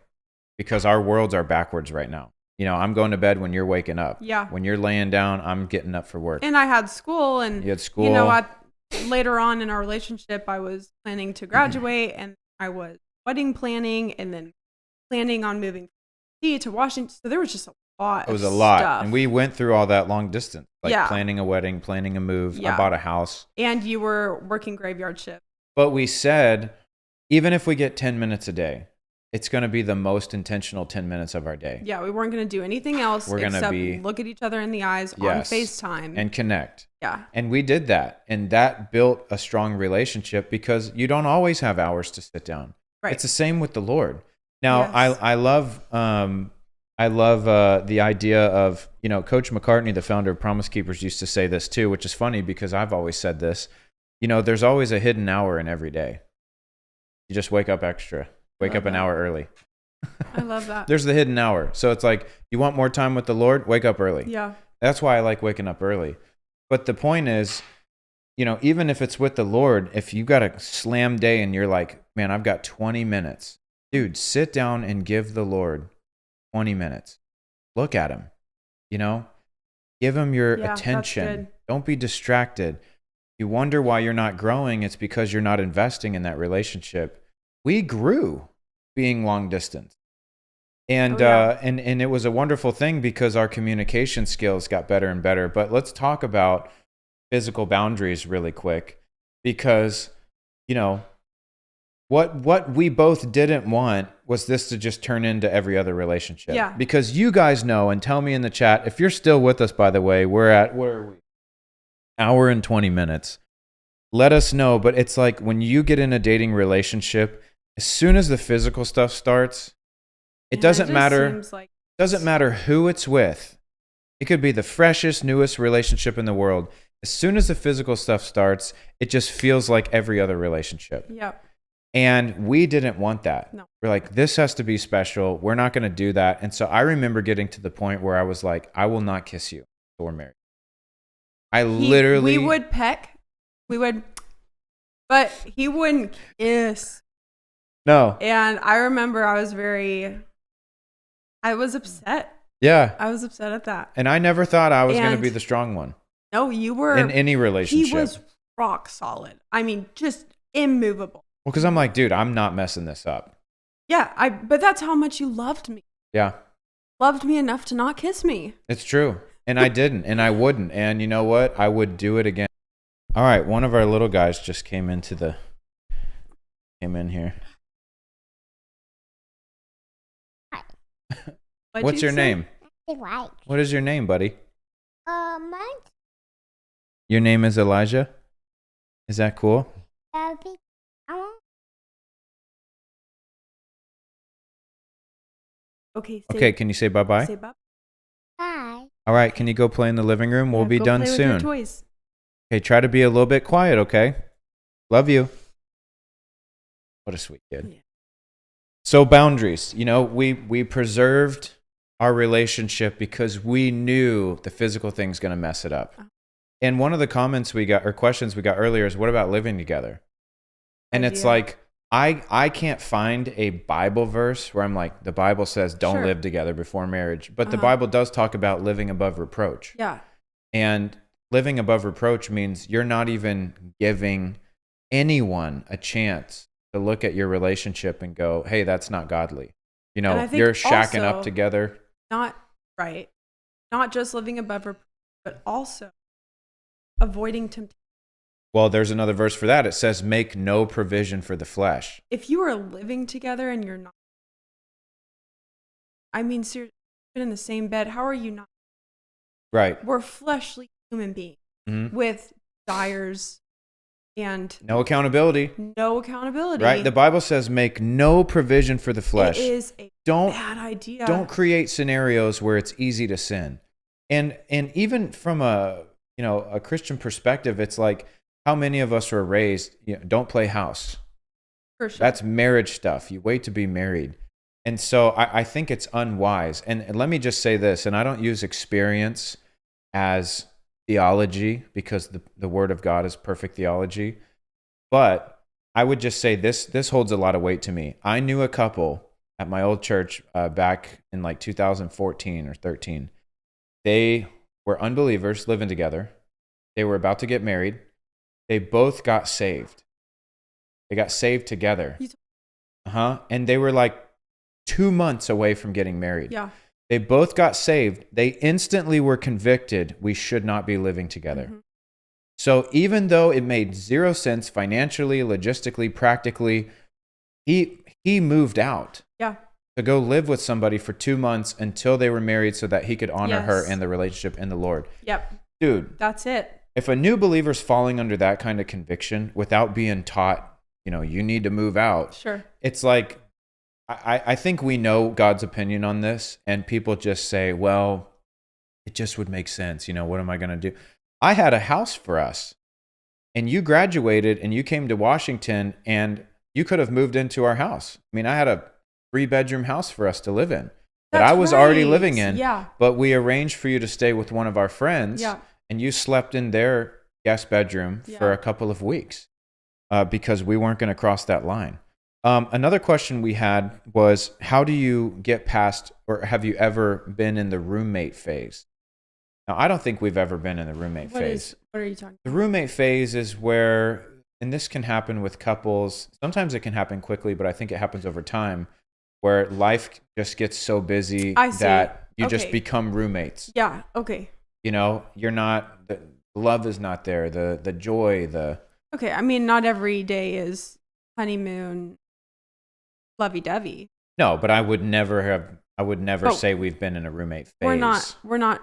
because our worlds are backwards right now. I'm going to bed when you're waking up. Yeah. When you're laying down, I'm getting up for work. And I had school, and you had school. Later on in our relationship, I was planning to graduate, and I was wedding planning, and then planning on moving to Washington. So there was just a lot. It was a lot, stuff. and we went through all that long distance, like planning a wedding, planning a move. Yeah. I bought a house, and you were working graveyard shift. But we said, even if we get 10 minutes a day, it's going to be the most intentional 10 minutes of our day. Yeah, we weren't going to do anything else except look at each other in the eyes on FaceTime. And connect. Yeah. And we did that. And that built a strong relationship because you don't always have hours to sit down. Right. It's the same with the Lord. Now, Yes. I love the idea of, Coach McCartney, the founder of Promise Keepers, used to say this too, which is funny because I've always said this. There's always a hidden hour in every day. You just wake up extra. Wake up an hour early. I love that. There's the hidden hour. So it's like, you want more time with the Lord? Wake up early. Yeah. That's why I like waking up early. But the point is, even if it's with the Lord, if you got a slam day and you're like, man, I've got 20 minutes. Dude, sit down and give the Lord 20 minutes. Look at him. Give him your attention. That's good. Don't be distracted. You wonder why you're not growing. It's because you're not investing in that relationship. We grew being long distance. And and it was a wonderful thing because our communication skills got better and better. But let's talk about physical boundaries really quick, because what we both didn't want was this to just turn into every other relationship. Yeah. Because you guys know, and tell me in the chat if you're still with us. By the way, where are we? Hour and 20 minutes. Let us know. But it's like when you get in a dating relationship, as soon as the physical stuff starts, it doesn't matter. Doesn't matter who it's with. It could be the freshest, newest relationship in the world. As soon as the physical stuff starts, it just feels like every other relationship. Yep. And we didn't want that. No. We're like, this has to be special. We're not going to do that. And so I remember getting to the point where I was like, I will not kiss you until we're married. We would peck. We would, but he wouldn't kiss. No. And I remember I was upset. Yeah. I was upset at that. And I never thought I was going to be the strong one. No, you were. In any relationship. He was rock solid. I mean, just immovable. Well, because I'm like, dude, I'm not messing this up. Yeah, but that's how much you loved me. Yeah. Loved me enough to not kiss me. It's true. And I didn't, and I wouldn't. And you know what? I would do it again. All right, one of our little guys just came in here. What's your name? What is your name, buddy? Mine. Your name is Elijah? Is that cool? Okay, can you say bye-bye? Say bye. Bye. All right, can you go play in the living room? We'll be go done play with your soon. toys. Okay, try to be a little bit quiet, okay? Love you. What a sweet kid. Yeah. So boundaries, we preserved our relationship because we knew the physical thing's going to mess it up. And one of the comments we got, or questions we got earlier, is what about living together? And it's like, I can't find a Bible verse where I'm like, the Bible says don't live together before marriage. But the Bible does talk about living above reproach. Yeah. And living above reproach means you're not even giving anyone a chance to look at your relationship and go, hey, that's not godly. You're shacking up together. Not right. Not just living above reproach, but also avoiding temptation. Well, there's another verse for that. It says, make no provision for the flesh. If you are living together and you're not, I mean, seriously, in the same bed, how are you not? Right. We're fleshly human beings with desires and no accountability. Right? The Bible says, make no provision for the flesh. It is a bad idea. Don't create scenarios where it's easy to sin. And even from a Christian perspective, it's like, how many of us were raised, don't play house. For sure. That's marriage stuff. You wait to be married. And so I think it's unwise. And let me just say this, and I don't use experience as theology because the Word of God is perfect theology. But I would just say this holds a lot of weight to me. I knew a couple at my old church back in like 2014 or 13. They were unbelievers living together. They were about to get married. They both got saved. They got saved together. And they were like 2 months away from getting married. Yeah. They both got saved. They instantly were convicted we should not be living together. Mm-hmm. So even though it made zero sense financially, logistically, practically, he moved out. Yeah. To go live with somebody for 2 months until they were married so that he could honor her Yes. and the relationship in the Lord. Yep. Dude, That's it. if a new believer's falling under that kind of conviction without being taught, you need to move out, Sure. it's like, I think we know God's opinion on this, and people just say, well, it just would make sense. What am I going to do? I had a house for us, and you graduated and you came to Washington, and you could have moved into our house. I mean, I had a 3-bedroom house for us to live in that I was already living in. Yeah. But we arranged for you to stay with one of our friends. Yeah. And you slept in their guest bedroom for a couple of weeks because we weren't going to cross that line. Another question we had was, how do you get past, or have you ever been in the roommate phase? Now, I don't think we've ever been in the roommate phase. What are you talking The about? roommate phase is where, and this can happen with couples. Sometimes it can happen quickly, but I think it happens over time, where life just gets so busy that you just become roommates. Yeah. Okay. You're not, the love is not there, the joy, Okay. I mean, not every day is honeymoon, lovey-dovey. No, but I would never say we've been in a roommate phase. We're not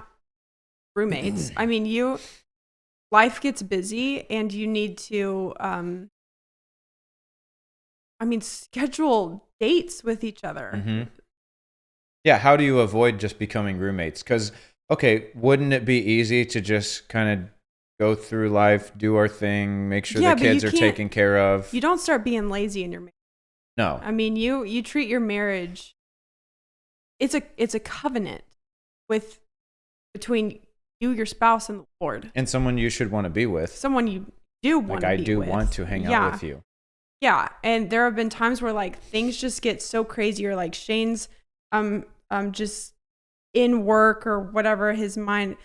roommates. I mean, life gets busy and you need to, schedule dates with each other. Mm-hmm. Yeah. How do you avoid just becoming roommates? Because, wouldn't it be easy to just kind of go through life, do our thing, make sure the kids are taken care of? You don't start being lazy in your marriage. No. I mean, you treat your marriage, it's a covenant between you, your spouse, and the Lord. And someone you should want to be with. Someone you do want to be with. I do want to hang out with you. Yeah. And there have been times where like things just get so crazy, or like Shane's just in work or whatever, his mind,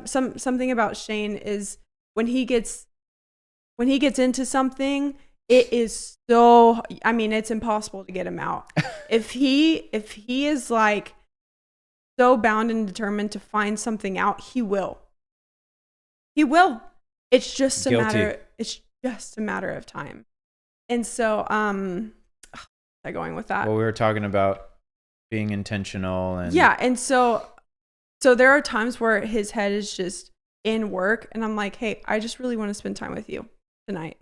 something about Shane is when he gets into something, it is so, it's impossible to get him out. if he is like so bound and determined to find something out, he will. It's just a matter of time. And so, I'm going with that. Well, we were talking about being intentional and and so there are times where his head is just in work, and I'm like, hey, I just really want to spend time with you tonight.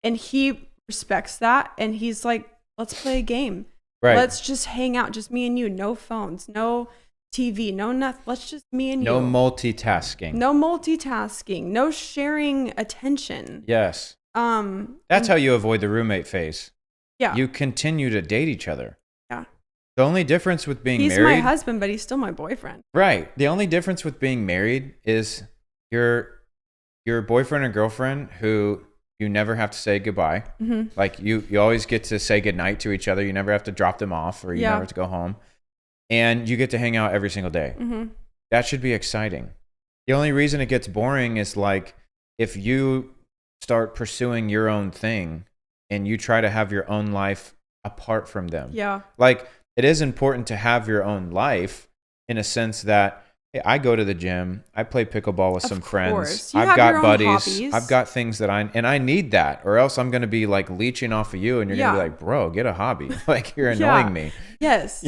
And he respects that, and he's like, let's play a game. Right. Let's just hang out, just me and you. No phones, no TV, no nothing. Let's just me and no you. multitasking. No multitasking. No sharing attention. Yes. That's how you avoid the roommate phase. Yeah. You continue to date each other. Yeah. The only difference with being He's married... my husband, but he's still my boyfriend. Right. The only difference with being married is your boyfriend or girlfriend who you never have to say goodbye. Mm-hmm. Like you always get to say goodnight to each other. You never have to drop them off, or you never have to go home. And you get to hang out every single day. Mm-hmm. That should be exciting. The only reason it gets boring is like if you start pursuing your own thing and you try to have your own life apart from them. Yeah. Like it is important to have your own life in a sense that, hey, I go to the gym, I play pickleball with some friends, I've got buddies, I've got things that I need that, or else I'm going to be like leeching off of you, and you're going to be like, bro, get a hobby. Like you're annoying me. Yes.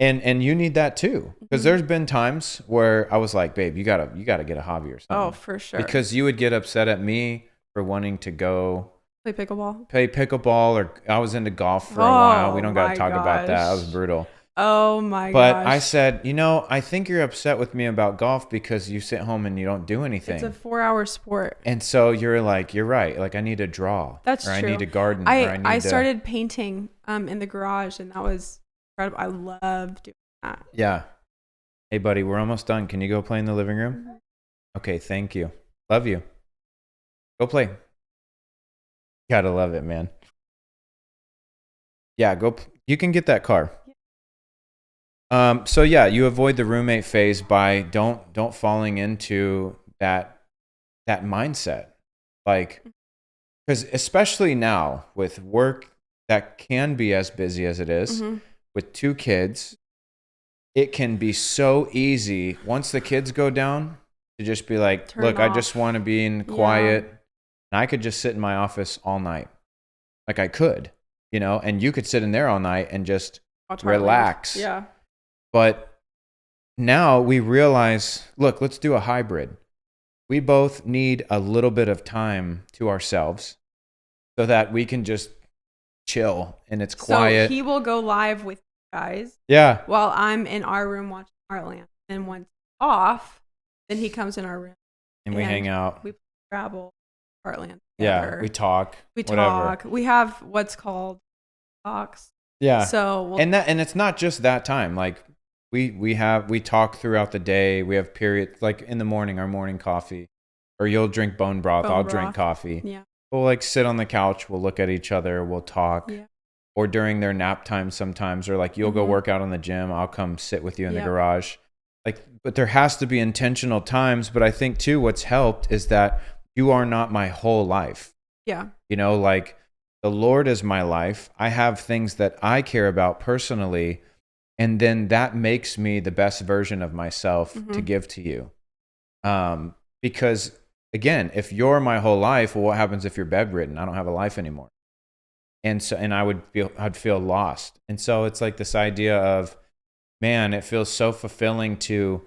And you need that too. Because there's been times where I was like, babe, you gotta get a hobby or something. Oh, for sure. Because you would get upset at me for wanting to go play pickleball, or I was into golf for a while. We don't got to talk about that. That was brutal. Oh my gosh. But I said, I think you're upset with me about golf because you sit home and you don't do anything. It's a 4-hour sport. And so you're like, you're right. Like I need to draw. That's or true. I need to garden. I started painting in the garage, and that was incredible. I love doing that. Yeah. Hey buddy, we're almost done. Can you go play in the living room? Mm-hmm. Okay. Thank you. Love you. Go play. Gotta love it, man. Yeah. You can get that car. So yeah, you avoid the roommate phase by don't falling into that mindset. Like, because especially now with work that can be as busy as it is, with 2 kids, it can be so easy once the kids go down to just be like, Turn look, I off. just want to be in quiet. And I could just sit in my office all night. Like I could, and you could sit in there all night and just Watch relax. Heartland. Yeah. But now we realize, look, let's do a hybrid. We both need a little bit of time to ourselves so that we can just chill and it's quiet. So he will go live with you guys. Yeah. While I'm in our room watching Heartland. And once off, then he comes in our room. And we hang out. We Scrabble, Heartland. Yeah. Together. We talk. We whatever. talk. We have what's called talks. Yeah. So and it's not just that time. Like we talk throughout the day. We have periods like in the morning, our morning coffee, or you'll drink bone broth. I'll drink coffee. Yeah. We'll like sit on the couch. We'll look at each other. We'll talk. Yeah. Or during their nap time sometimes, or like you'll go work out in the gym. I'll come sit with you in the garage. Like, but there has to be intentional times. But I think too, what's helped is that you are not my whole life. Yeah. Like the Lord is my life. I have things that I care about personally. And then that makes me the best version of myself to give to you. Because again, if you're my whole life, well, what happens if you're bedridden? I don't have a life anymore. And I'd feel lost. And so it's like this idea of, man, it feels so fulfilling to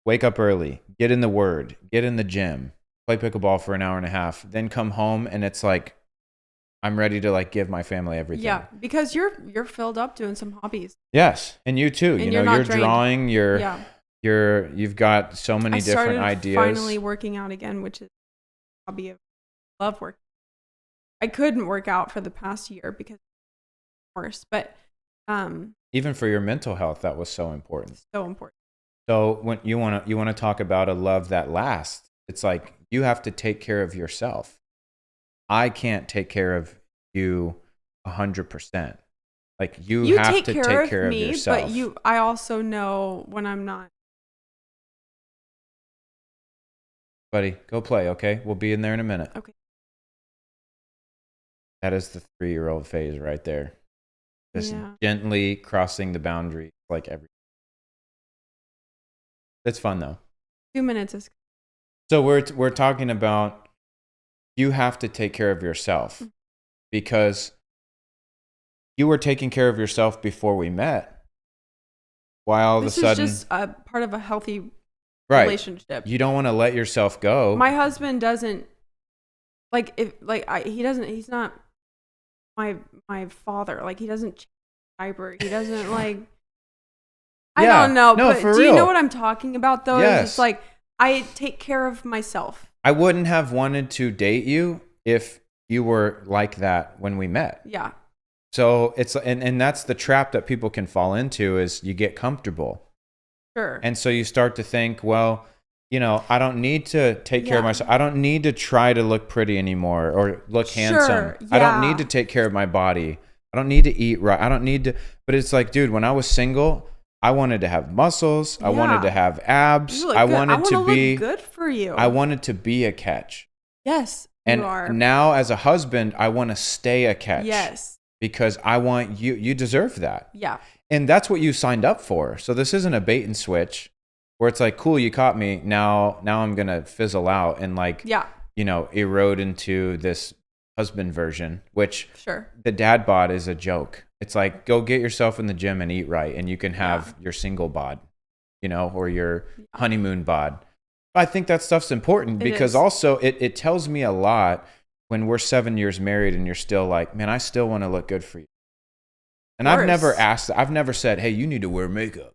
wake up early, get in the Word, get in the gym, play pickleball for an hour and a half, then come home and it's like, I'm ready to like give my family everything. Yeah, because you're filled up doing some hobbies. Yes, and you too. And you're drained. drawing. You've got so many different ideas. Finally working out again, which is a hobby of love work. I couldn't work out for the past year because of course, but even for your mental health, that was so important. So important. So when you want to talk about a love that lasts, it's like you have to take care of yourself. I can't take care of you 100%. Like you have to take care of yourself. But I also know when I'm not. Buddy, go play, okay? We'll be in there in a minute. Okay. That is the 3-year-old phase right there. Just gently crossing the boundary like every. It's fun though. 2 minutes is. So we're talking about you have to take care of yourself because you were taking care of yourself before we met. Why all of a sudden? This is just a part of a healthy relationship. You don't want to let yourself go. My husband doesn't he's not my father. Like he doesn't change diaper. He doesn't like. I don't know. No, but for do real. you know what I'm talking about though? Yes. It's like I take care of myself. I wouldn't have wanted to date you if you were like that when we met. Yeah. So it's and that's the trap that people can fall into is you get comfortable. Sure. And so you start to think, well, I don't need to take care of myself. I don't need to try to look pretty anymore or look handsome. Yeah. I don't need to take care of my body. I don't need to eat right. I don't need to. But it's like, dude, when I was single, I wanted to have muscles. I wanted to have abs. I wanted to be good for you. I wanted to be a catch. Yes, and you are. Now as a husband, I want to stay a catch. Yes. Because I want you. You deserve that. Yeah. And that's what you signed up for. So this isn't a bait and switch where it's like, cool, you caught me. Now I'm going to fizzle out and erode into this husband version, which the dad bod is a joke. It's like, go get yourself in the gym and eat right. And you can have your single bod, or your honeymoon bod. I think that stuff's important because also it tells me a lot when we're 7 years married and you're still like, man, I still want to look good for you. And I've never said, hey, you need to wear makeup.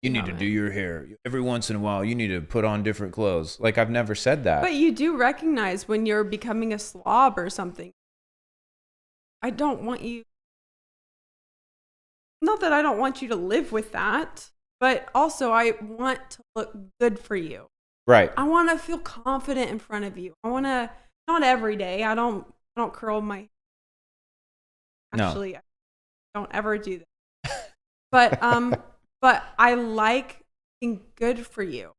You need to do your hair. Every once in a while, you need to put on different clothes. Like, I've never said that. But you do recognize when you're becoming a slob or something. I don't want you. Not that I don't want you to live with that, but also I want to look good for you. Right. I want to feel confident in front of you. I want to, not every day. I don't curl my. Actually, Don't ever do that. But I like being good for you,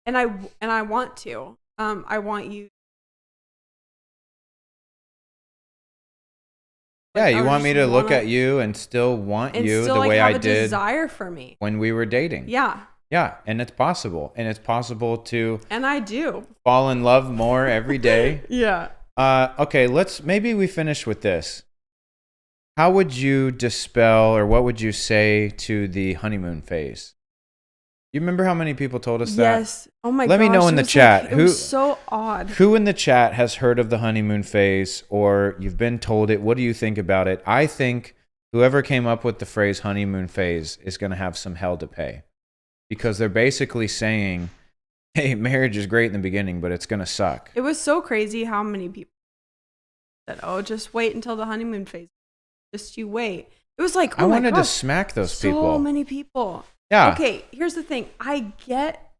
and I want to. I want you. Yeah, Like, you I want me just to look wanna- at you and still want and you still the like way have I a did desire for me. when we were dating. Yeah, Yeah, and it's possible. And it's possible to and I do. fall in love more every day. Yeah. Okay, maybe we finish with this. How would you dispel, or what would you say to the honeymoon phase? You remember how many people told us that? Yes. Oh my gosh. Let me know in it the was chat. Like, it was so odd. Who in the chat has heard of the honeymoon phase, or you've been told it? What do you think about it? I think whoever came up with the phrase honeymoon phase is going to have some hell to pay, because they're basically saying, hey, marriage is great in the beginning, but it's going to suck. It was so crazy how many people said, "Oh, just wait until the honeymoon phase. Just you wait." It was like, oh I my wanted to gosh, smack those so people. So many people. Yeah. Okay, here's the thing. I get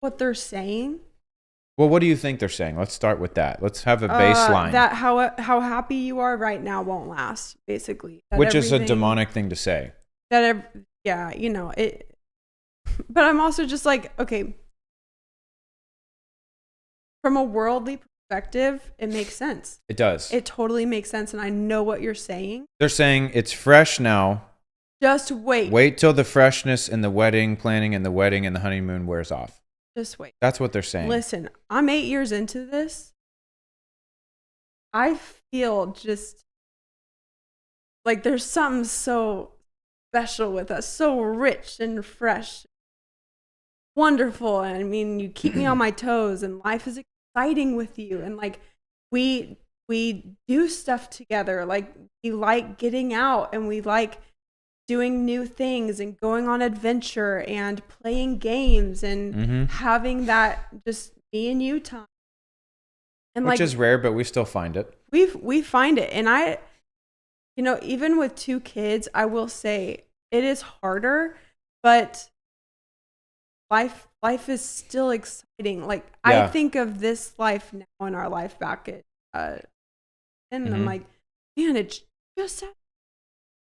what they're saying. Well, what do you think they're saying? Let's start with that. Let's have a baseline. That how happy you are right now won't last, basically. Which is a demonic thing to say. Yeah, you know it. But I'm also just like, okay, from a worldly perspective, it makes sense. It does. It totally makes sense, and I know what you're saying. They're saying it's fresh now. Just wait. Wait till the freshness in the wedding planning and the wedding and the honeymoon wears off. Just wait. That's what they're saying. Listen, I'm 8 years into this. I feel just like there's something so special with us, so rich and fresh, wonderful. And I mean, you keep me on my toes, and life is exciting with you. And like we do stuff together. Like we like getting out, and we like doing new things and going on adventure and playing games and having that just me and you time. And which like, is rare, but we still find it. We find it. And I, you know, even with 2 kids, I will say it is harder, but life is still exciting. Like I think of this life now and our life back at and I'm like, man, it's just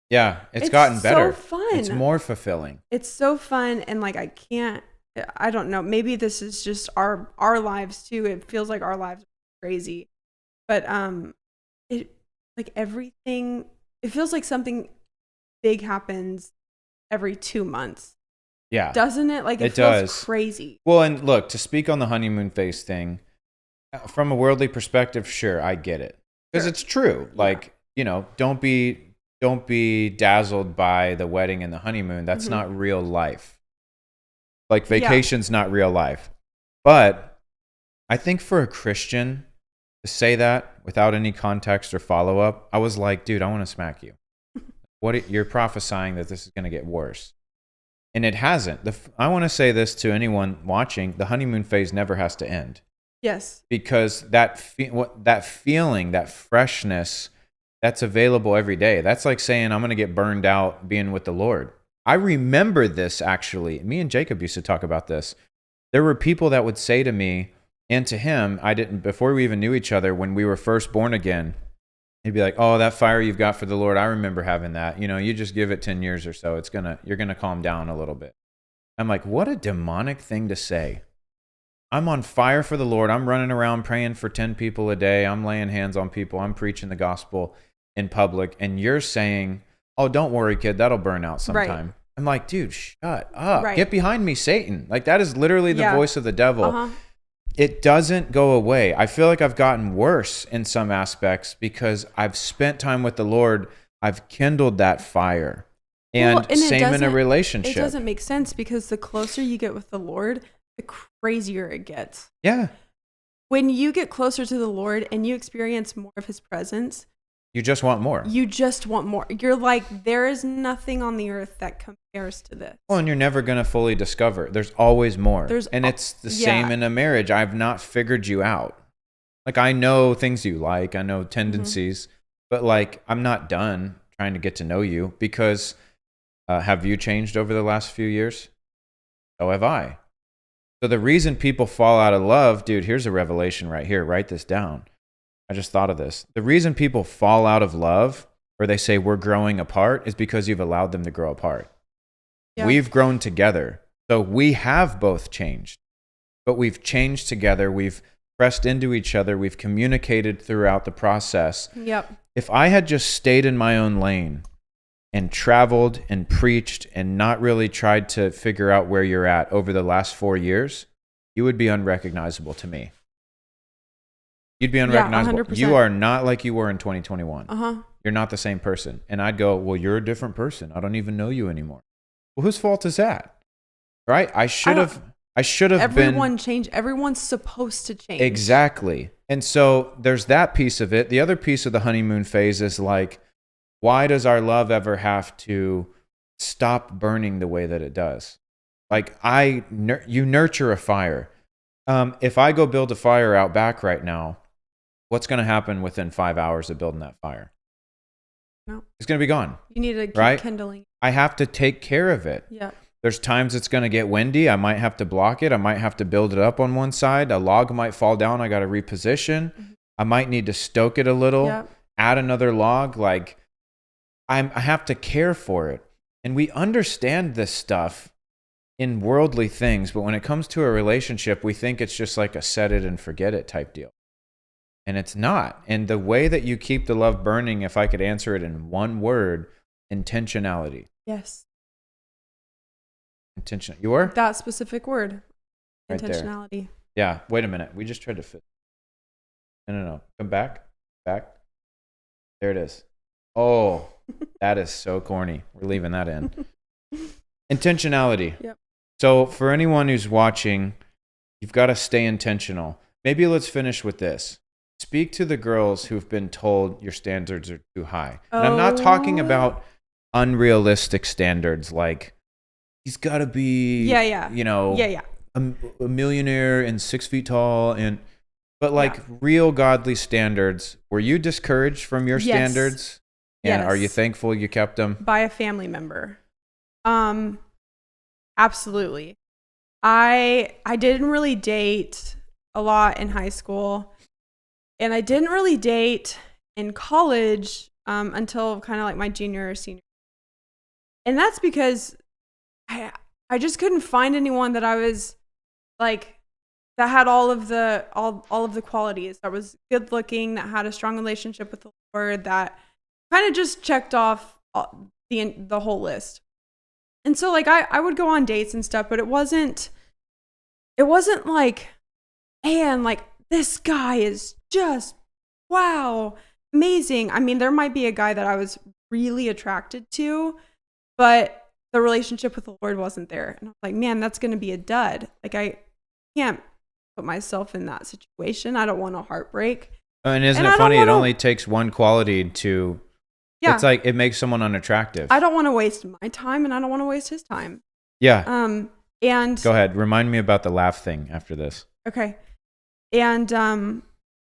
yeah, it's gotten better. So fun. It's more fulfilling. It's so fun, and like I don't know, maybe this is just our lives too. It feels like our lives are crazy. But it like everything, it feels like something big happens every 2 months. Yeah. Doesn't it? Like it feels crazy. Well, and look, to speak on the honeymoon phase thing, from a worldly perspective, sure, I get it. Because it's true. Like, you know, don't be dazzled by the wedding and the honeymoon. That's not real life. Like vacation's not real life. But I think for a Christian to say that without any context or follow-up, I was like, dude, I want to smack you. You're prophesying that this is going to get worse. And it hasn't. I want to say this to anyone watching, the honeymoon phase never has to end. Yes. Because that feeling, that freshness, that's available every day. That's like saying, I'm going to get burned out being with the Lord. I remember this actually. Me and Jacob used to talk about this. There were people that would say to me and to him, before we even knew each other, when we were first born again, he'd be like, oh, that fire you've got for the Lord, I remember having that. You know, you just give it 10 years or so. You're going to calm down a little bit. I'm like, what a demonic thing to say. I'm on fire for the Lord. I'm running around praying for 10 people a day. I'm laying hands on people. I'm preaching the gospel in public. And you're saying, oh, don't worry, kid, that'll burn out sometime. Right. I'm like, dude, shut up. Right. Get behind me, Satan. Like, that is literally the voice of the devil. It doesn't go away. I feel like I've gotten worse in some aspects because I've spent time with the Lord. I've kindled that fire. And same in a relationship. It doesn't make sense because the closer you get with the Lord, the crazier it gets. Yeah. When you get closer to the Lord and you experience more of his presence, you just want more. You just want more. You're like, there is nothing on the earth that compares to this. Well, and you're never going to fully discover. There's always more. It's the same in a marriage. I've not figured you out. Like, I know things you like. I know tendencies. But, like, I'm not done trying to get to know you because have you changed over the last few years? So have I. So the reason people fall out of love, dude, here's a revelation right here. Write this down. I just thought of this. The reason people fall out of love or they say we're growing apart is because you've allowed them to grow apart. Yeah. We've grown together. So we have both changed, but we've changed together. We've pressed into each other. We've communicated throughout the process. Yep. If I had just stayed in my own lane and traveled and preached and not really tried to figure out where you're at over the last 4 years, you would be unrecognizable to me. You'd be unrecognizable. 100%. You are not like you were in 2021. Uh-huh. You're not the same person. And I'd go, well, you're a different person. I don't even know you anymore. Well, whose fault is that? Right? I should have been. Everyone changed. Everyone's supposed to change. Exactly. And so there's that piece of it. The other piece of the honeymoon phase is like, why does our love ever have to stop burning the way that it does? Like you nurture a fire. If I go build a fire out back right now, what's going to happen within 5 hours of building that fire? No. It's going to be gone. You need to keep kindling. I have to take care of it. Yeah. There's times it's going to get windy. I might have to block it. I might have to build it up on one side. A log might fall down. I got to reposition. Mm-hmm. I might need to stoke it a little, add another log. Like I have to care for it. And we understand this stuff in worldly things, but when it comes to a relationship, we think it's just like a set it and forget it type deal. And it's not. And the way that you keep the love burning, if I could answer it in one word, intentionality. Yes. You were? That specific word. Right Intentionality. There. Yeah. Wait a minute. We just tried to fit. No. Come back. Back. There it is. Oh, that is so corny. We're leaving that in. Intentionality. Yep. So for anyone who's watching, you've got to stay intentional. Maybe let's finish with this. Speak to the girls who've been told your standards are too high. And I'm not talking about unrealistic standards like he's got to be, a millionaire and 6 feet tall, but like real godly standards. Were you discouraged from your standards? And are you thankful you kept them? By a family member. Absolutely. I didn't really date a lot in high school. And I didn't really date in college until kind of like my junior or senior. And that's because I just couldn't find anyone that I was like, that had all of the qualities, that was good looking, that had a strong relationship with the Lord, that kind of just checked off the whole list. And so like I would go on dates and stuff, but it wasn't like, man, like this guy is just, wow, amazing. I mean, there might be a guy that I was really attracted to, but the relationship with the Lord wasn't there. And I was like, man, that's going to be a dud. Like I can't put myself in that situation. I don't want a heartbreak. And isn't it funny? It only takes one quality to, it's like it makes someone unattractive. I don't want to waste my time and I don't want to waste his time. Yeah. And go ahead. Remind me about the laugh thing after this. Okay. And,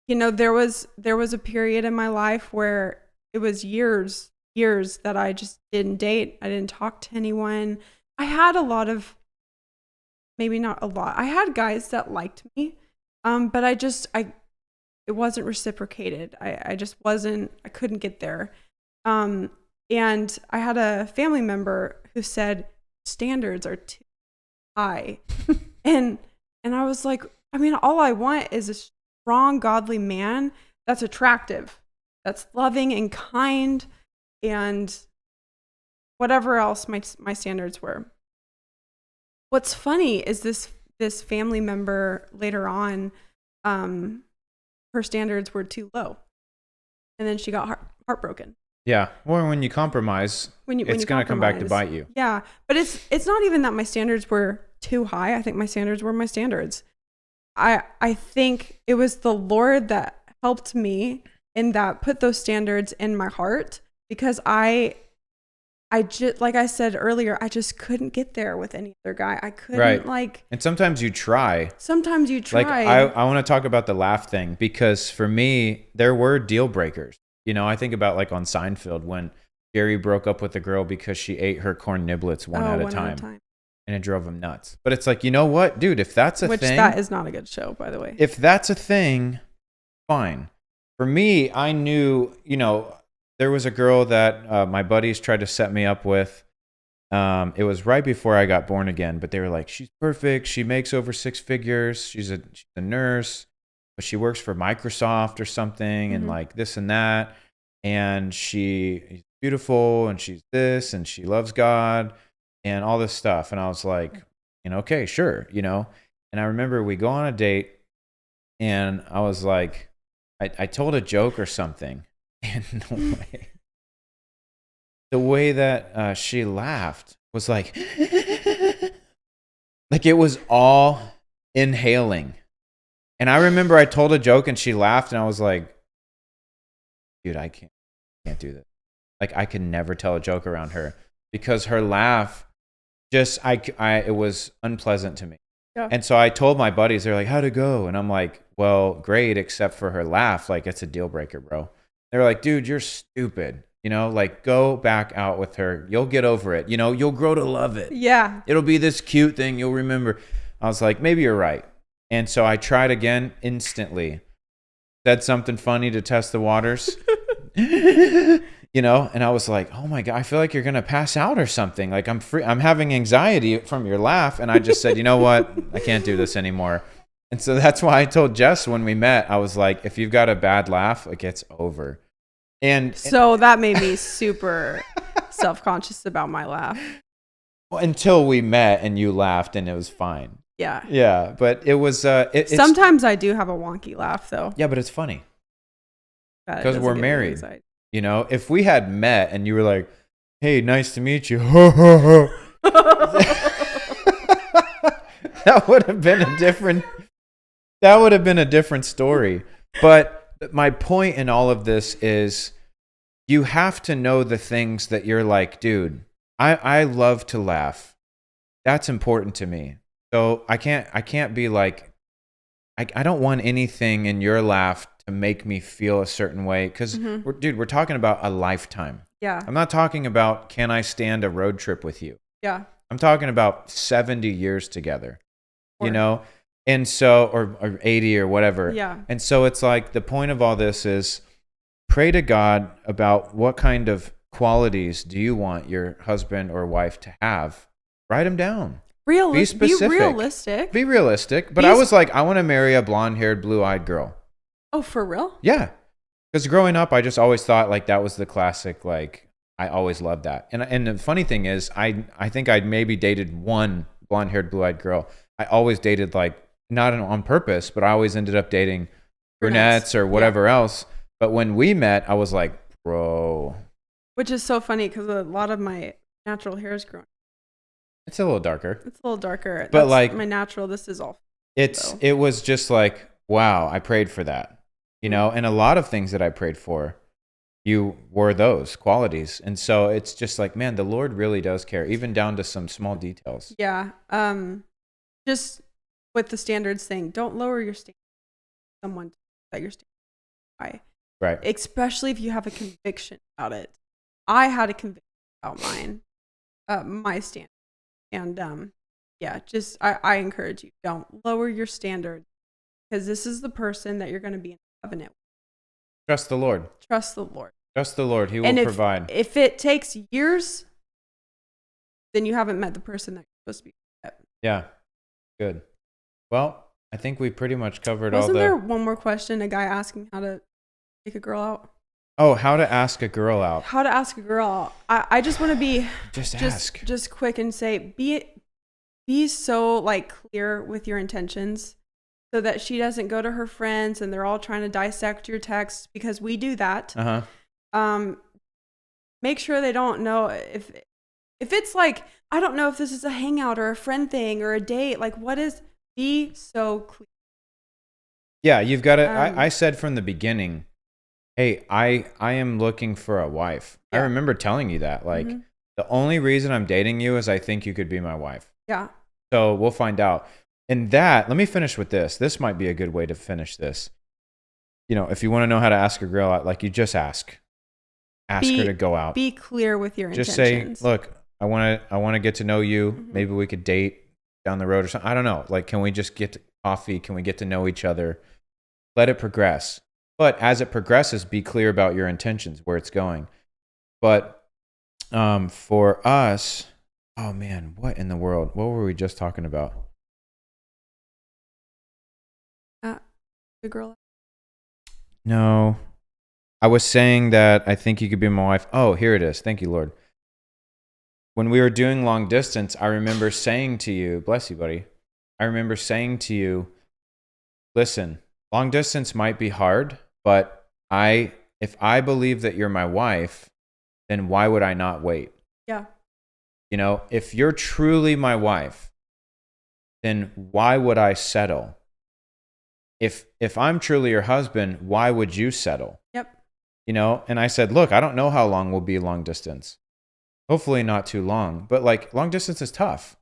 there was a period in my life where it was years that I just didn't date. I didn't talk to anyone. I had maybe not a lot. I had guys that liked me. But it wasn't reciprocated. I couldn't get there. And I had a family member who said standards are too high. and I was like, I mean, all I want is a strong, godly man that's attractive, that's loving and kind, and whatever else my standards were. What's funny is this family member later on, her standards were too low, and then she got heartbroken. Yeah, or when you compromise, it's going to come back to bite you. Yeah, but it's not even that my standards were too high. I think my standards were my standards. I think it was the Lord that helped me and that put those standards in my heart, because I just, like I said earlier, I just couldn't get there with any other guy. I couldn't and sometimes you try. Like I want to talk about the laugh thing, because for me, there were deal breakers. I think about like on Seinfeld when Jerry broke up with a girl because she ate her corn niblets one at a time. And it drove him nuts. But it's like, you know what, dude, if that's a thing. Which that is not a good show, by the way. If that's a thing, fine. For me, I knew, there was a girl that my buddies tried to set me up with. It was right before I got born again, but they were like, she's perfect. She makes over 6 figures. She's a nurse, but she works for Microsoft or something, and like this and that. And she's beautiful, and she's this, and she loves God, and all this stuff. And I was like, okay, sure, And I remember we go on a date, and I was like, I told a joke or something, and the way that she laughed was like it was all inhaling. And I remember I told a joke and she laughed, and I was like, dude, I can't do this. Like, I can never tell a joke around her because her laugh just, it was unpleasant to me. Yeah. And so I told my buddies, they're like, how'd it go? And I'm like, well, great, except for her laugh. Like, it's a deal breaker, bro. They're like, dude, you're stupid. Like, go back out with her. You'll get over it. You'll grow to love it. Yeah. It'll be this cute thing you'll remember. I was like, maybe you're right. And so I tried again instantly. Said something funny to test the waters. And I was like, oh my God, I feel like you're going to pass out or something. Like, I'm having anxiety from your laugh. And I just said, you know what? I can't do this anymore. And so that's why I told Jess when we met, I was like, if you've got a bad laugh, like, it's over. And so that made me super self-conscious about my laugh. Well, until we met and you laughed and it was fine. Yeah. Yeah. But it was, sometimes I do have a wonky laugh though. Yeah, but it's funny. That Because doesn't we're give me married. anxiety. If we had met and you were like, hey, nice to meet you. That would have been a different story. But my point in all of this is you have to know the things that you're like, dude, I love to laugh. That's important to me. So I can't be like, I don't want anything in your laugh to make me feel a certain way. Because, we're talking about a lifetime. Yeah. I'm not talking about, can I stand a road trip with you? Yeah. I'm talking about 70 years together, And so, or 80 or whatever. Yeah. And so it's like the point of all this is pray to God about what kind of qualities do you want your husband or wife to have. Write them down. Be specific. Be realistic. But I was like, I want to marry a blonde-haired, blue-eyed girl. Oh, for real? Yeah. Because growing up, I just always thought like that was the classic, like, I always loved that. And the funny thing is, I think I'd maybe dated one blonde-haired, blue-eyed girl. I always dated like, not on purpose, but I always ended up dating brunettes or whatever else. But when we met, I was like, bro. Which is so funny because a lot of my natural hair is growing. It's a little darker. It's a little darker. But that's like my natural, this is all. It was just like, wow, I prayed for that. And a lot of things that I prayed for, you were those qualities. And so it's just like, man, the Lord really does care, even down to some small details. Yeah. Just with the standards thing, don't lower your standards. Someone that you're standing by. Right. Especially if you have a conviction about it. I had a conviction about my standard. And I encourage you, don't lower your standards because this is the person that you're going to be in covenant with. Trust the Lord. Trust the Lord. Trust the Lord. He will provide. If it takes years, then you haven't met the person that you're supposed to be with. Yeah. Good. Well, I think we pretty much covered Wasn't there one more question? A guy asking how to take a girl out? Oh, how to ask a girl out. How to ask a girl out. I just want to be ask. Just quick and say be so like clear with your intentions so that she doesn't go to her friends and they're all trying to dissect your text because we do that. Make sure they don't know if it's like, I don't know if this is a hangout or a friend thing or a date. Like be so clear. Yeah, you've got to, I said from the beginning, hey, I am looking for a wife. Yeah. I remember telling you that. Like, the only reason I'm dating you is I think you could be my wife. Yeah. So we'll find out. And let me finish with this. This might be a good way to finish this. If you want to know how to ask a girl out, like, you just ask. Ask her to go out. Be clear with your intentions. Just say, look, I want to get to know you. Maybe we could date down the road or something. I don't know. Like, can we just get to coffee? Can we get to know each other? Let it progress. But as it progresses, be clear about your intentions, where it's going. But for us, oh man, what in the world? What were we just talking about? The girl. No, I was saying that I think you could be my wife. Oh, here it is. Thank you, Lord. When we were doing long distance, I remember saying to you, bless you, buddy. I remember saying to you, listen, long distance might be hard, but if I believe that you're my wife, then why would I not wait? Yeah. You know, if you're truly my wife, then why would I settle? If I'm truly your husband, why would you settle? Yep. You know, and I said, look, I don't know how long we'll be long distance. Hopefully not too long, but like long distance is tough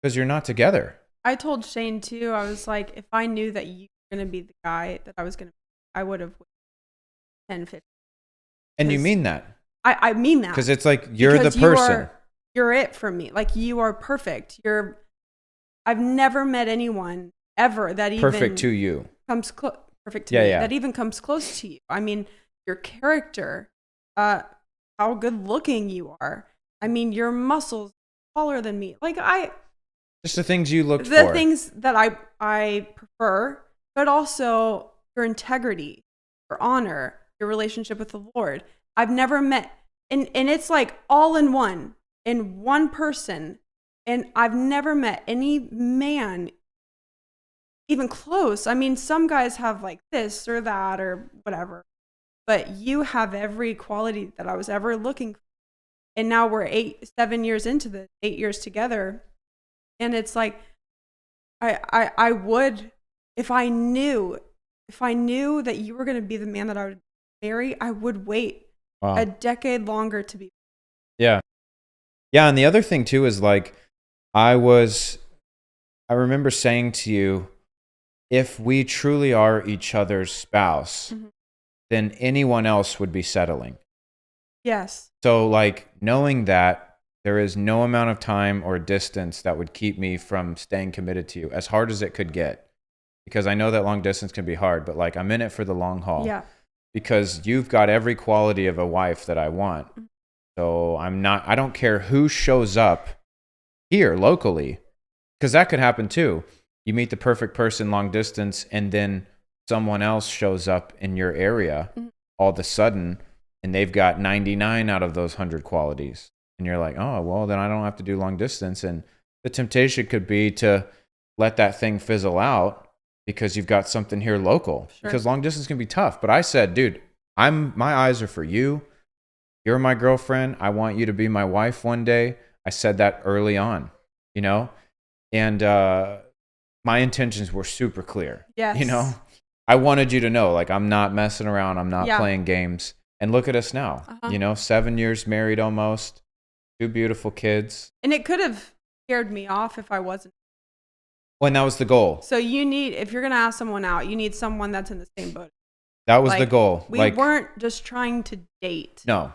because you're not together. I told Shane too, I was like, if I knew that you were going to be the guy that I would have waited 10, 15. And you mean that? I mean that. Because it's like, you're the person. You're it for me. Like, you are perfect. I've never met anyone ever that even perfect to you. Comes close. Perfect to me. Yeah. That even comes close to you. I mean, your character, how good looking you are. I mean, your muscles taller than me. Like, just the things you looked for. The things that I prefer, but also your integrity, your honor, your relationship with the Lord. I've never met, and it's like all in one person. And I've never met any man even close. I mean, some guys have like this or that or whatever, but you have every quality that I was ever looking for. And now we're 7 years into the 8 years together. And it's like, I would, if I knew that you were going to be the man that I would marry, I would wait a decade longer to be. Yeah. Yeah. And the other thing too is like, I remember saying to you, if we truly are each other's spouse, then anyone else would be settling. Yes. So like knowing that there is no amount of time or distance that would keep me from staying committed to you, as hard as it could get, because I know that long distance can be hard, but like I'm in it for the long haul. Yeah. Because you've got every quality of a wife that I want. So I don't care who shows up here locally, because that could happen too. You meet the perfect person long distance and then someone else shows up in your area all of a sudden and they've got 99 out of those 100 qualities. And you're like, oh, well, then I don't have to do long distance. And the temptation could be to let that thing fizzle out because you've got something here local. Sure. Because long distance can be tough. But I said, dude, my eyes are for you. You're my girlfriend. I want you to be my wife one day. I said that early on, you know? And my intentions were super clear. Yes. You know? I wanted you to know, like, I'm not messing around. I'm not playing games. And look at us now. You know, 7 years married almost, 2 beautiful kids. And it could have scared me off if I wasn't. When that was the goal. So if you're going to ask someone out, you need someone that's in the same boat. That was the goal. We weren't just trying to date. No.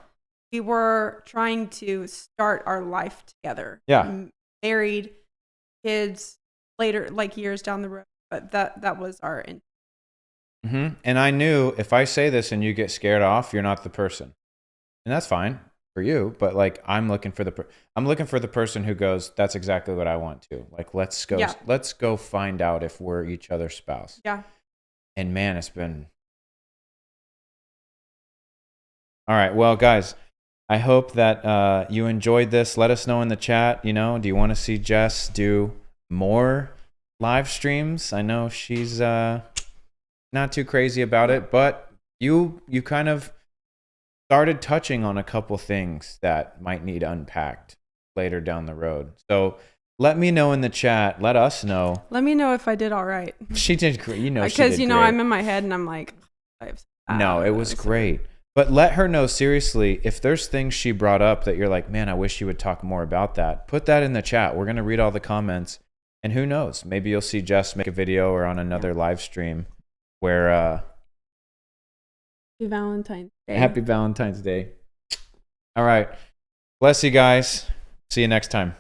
We were trying to start our life together. Yeah. Married, kids, later, like years down the road. But that was our intent. And I knew if I say this and you get scared off, you're not the person. And that's fine for you. But like, I'm looking for the person who goes, that's exactly what I want to. Like, let's go find out if we're each other's spouse. Yeah. And man, it's been. All right. Well, guys, I hope that you enjoyed this. Let us know in the chat, you know, do you want to see Jess do more live streams? I know she's not too crazy about it, but you kind of started touching on a couple things that might need unpacked later down the road. So let me know in the chat. Let us know. Let me know if I did all right. She did great. Because, you know, I'm in my head and I'm like, no, it was great. But let her know, seriously, if there's things she brought up that you're like, man, I wish you would talk more about that, put that in the chat. We're going to read all the comments. And who knows? Maybe you'll see Jess make a video or on another live stream where... Happy Valentine's Day. Happy Valentine's Day. All right. Bless you guys. See you next time.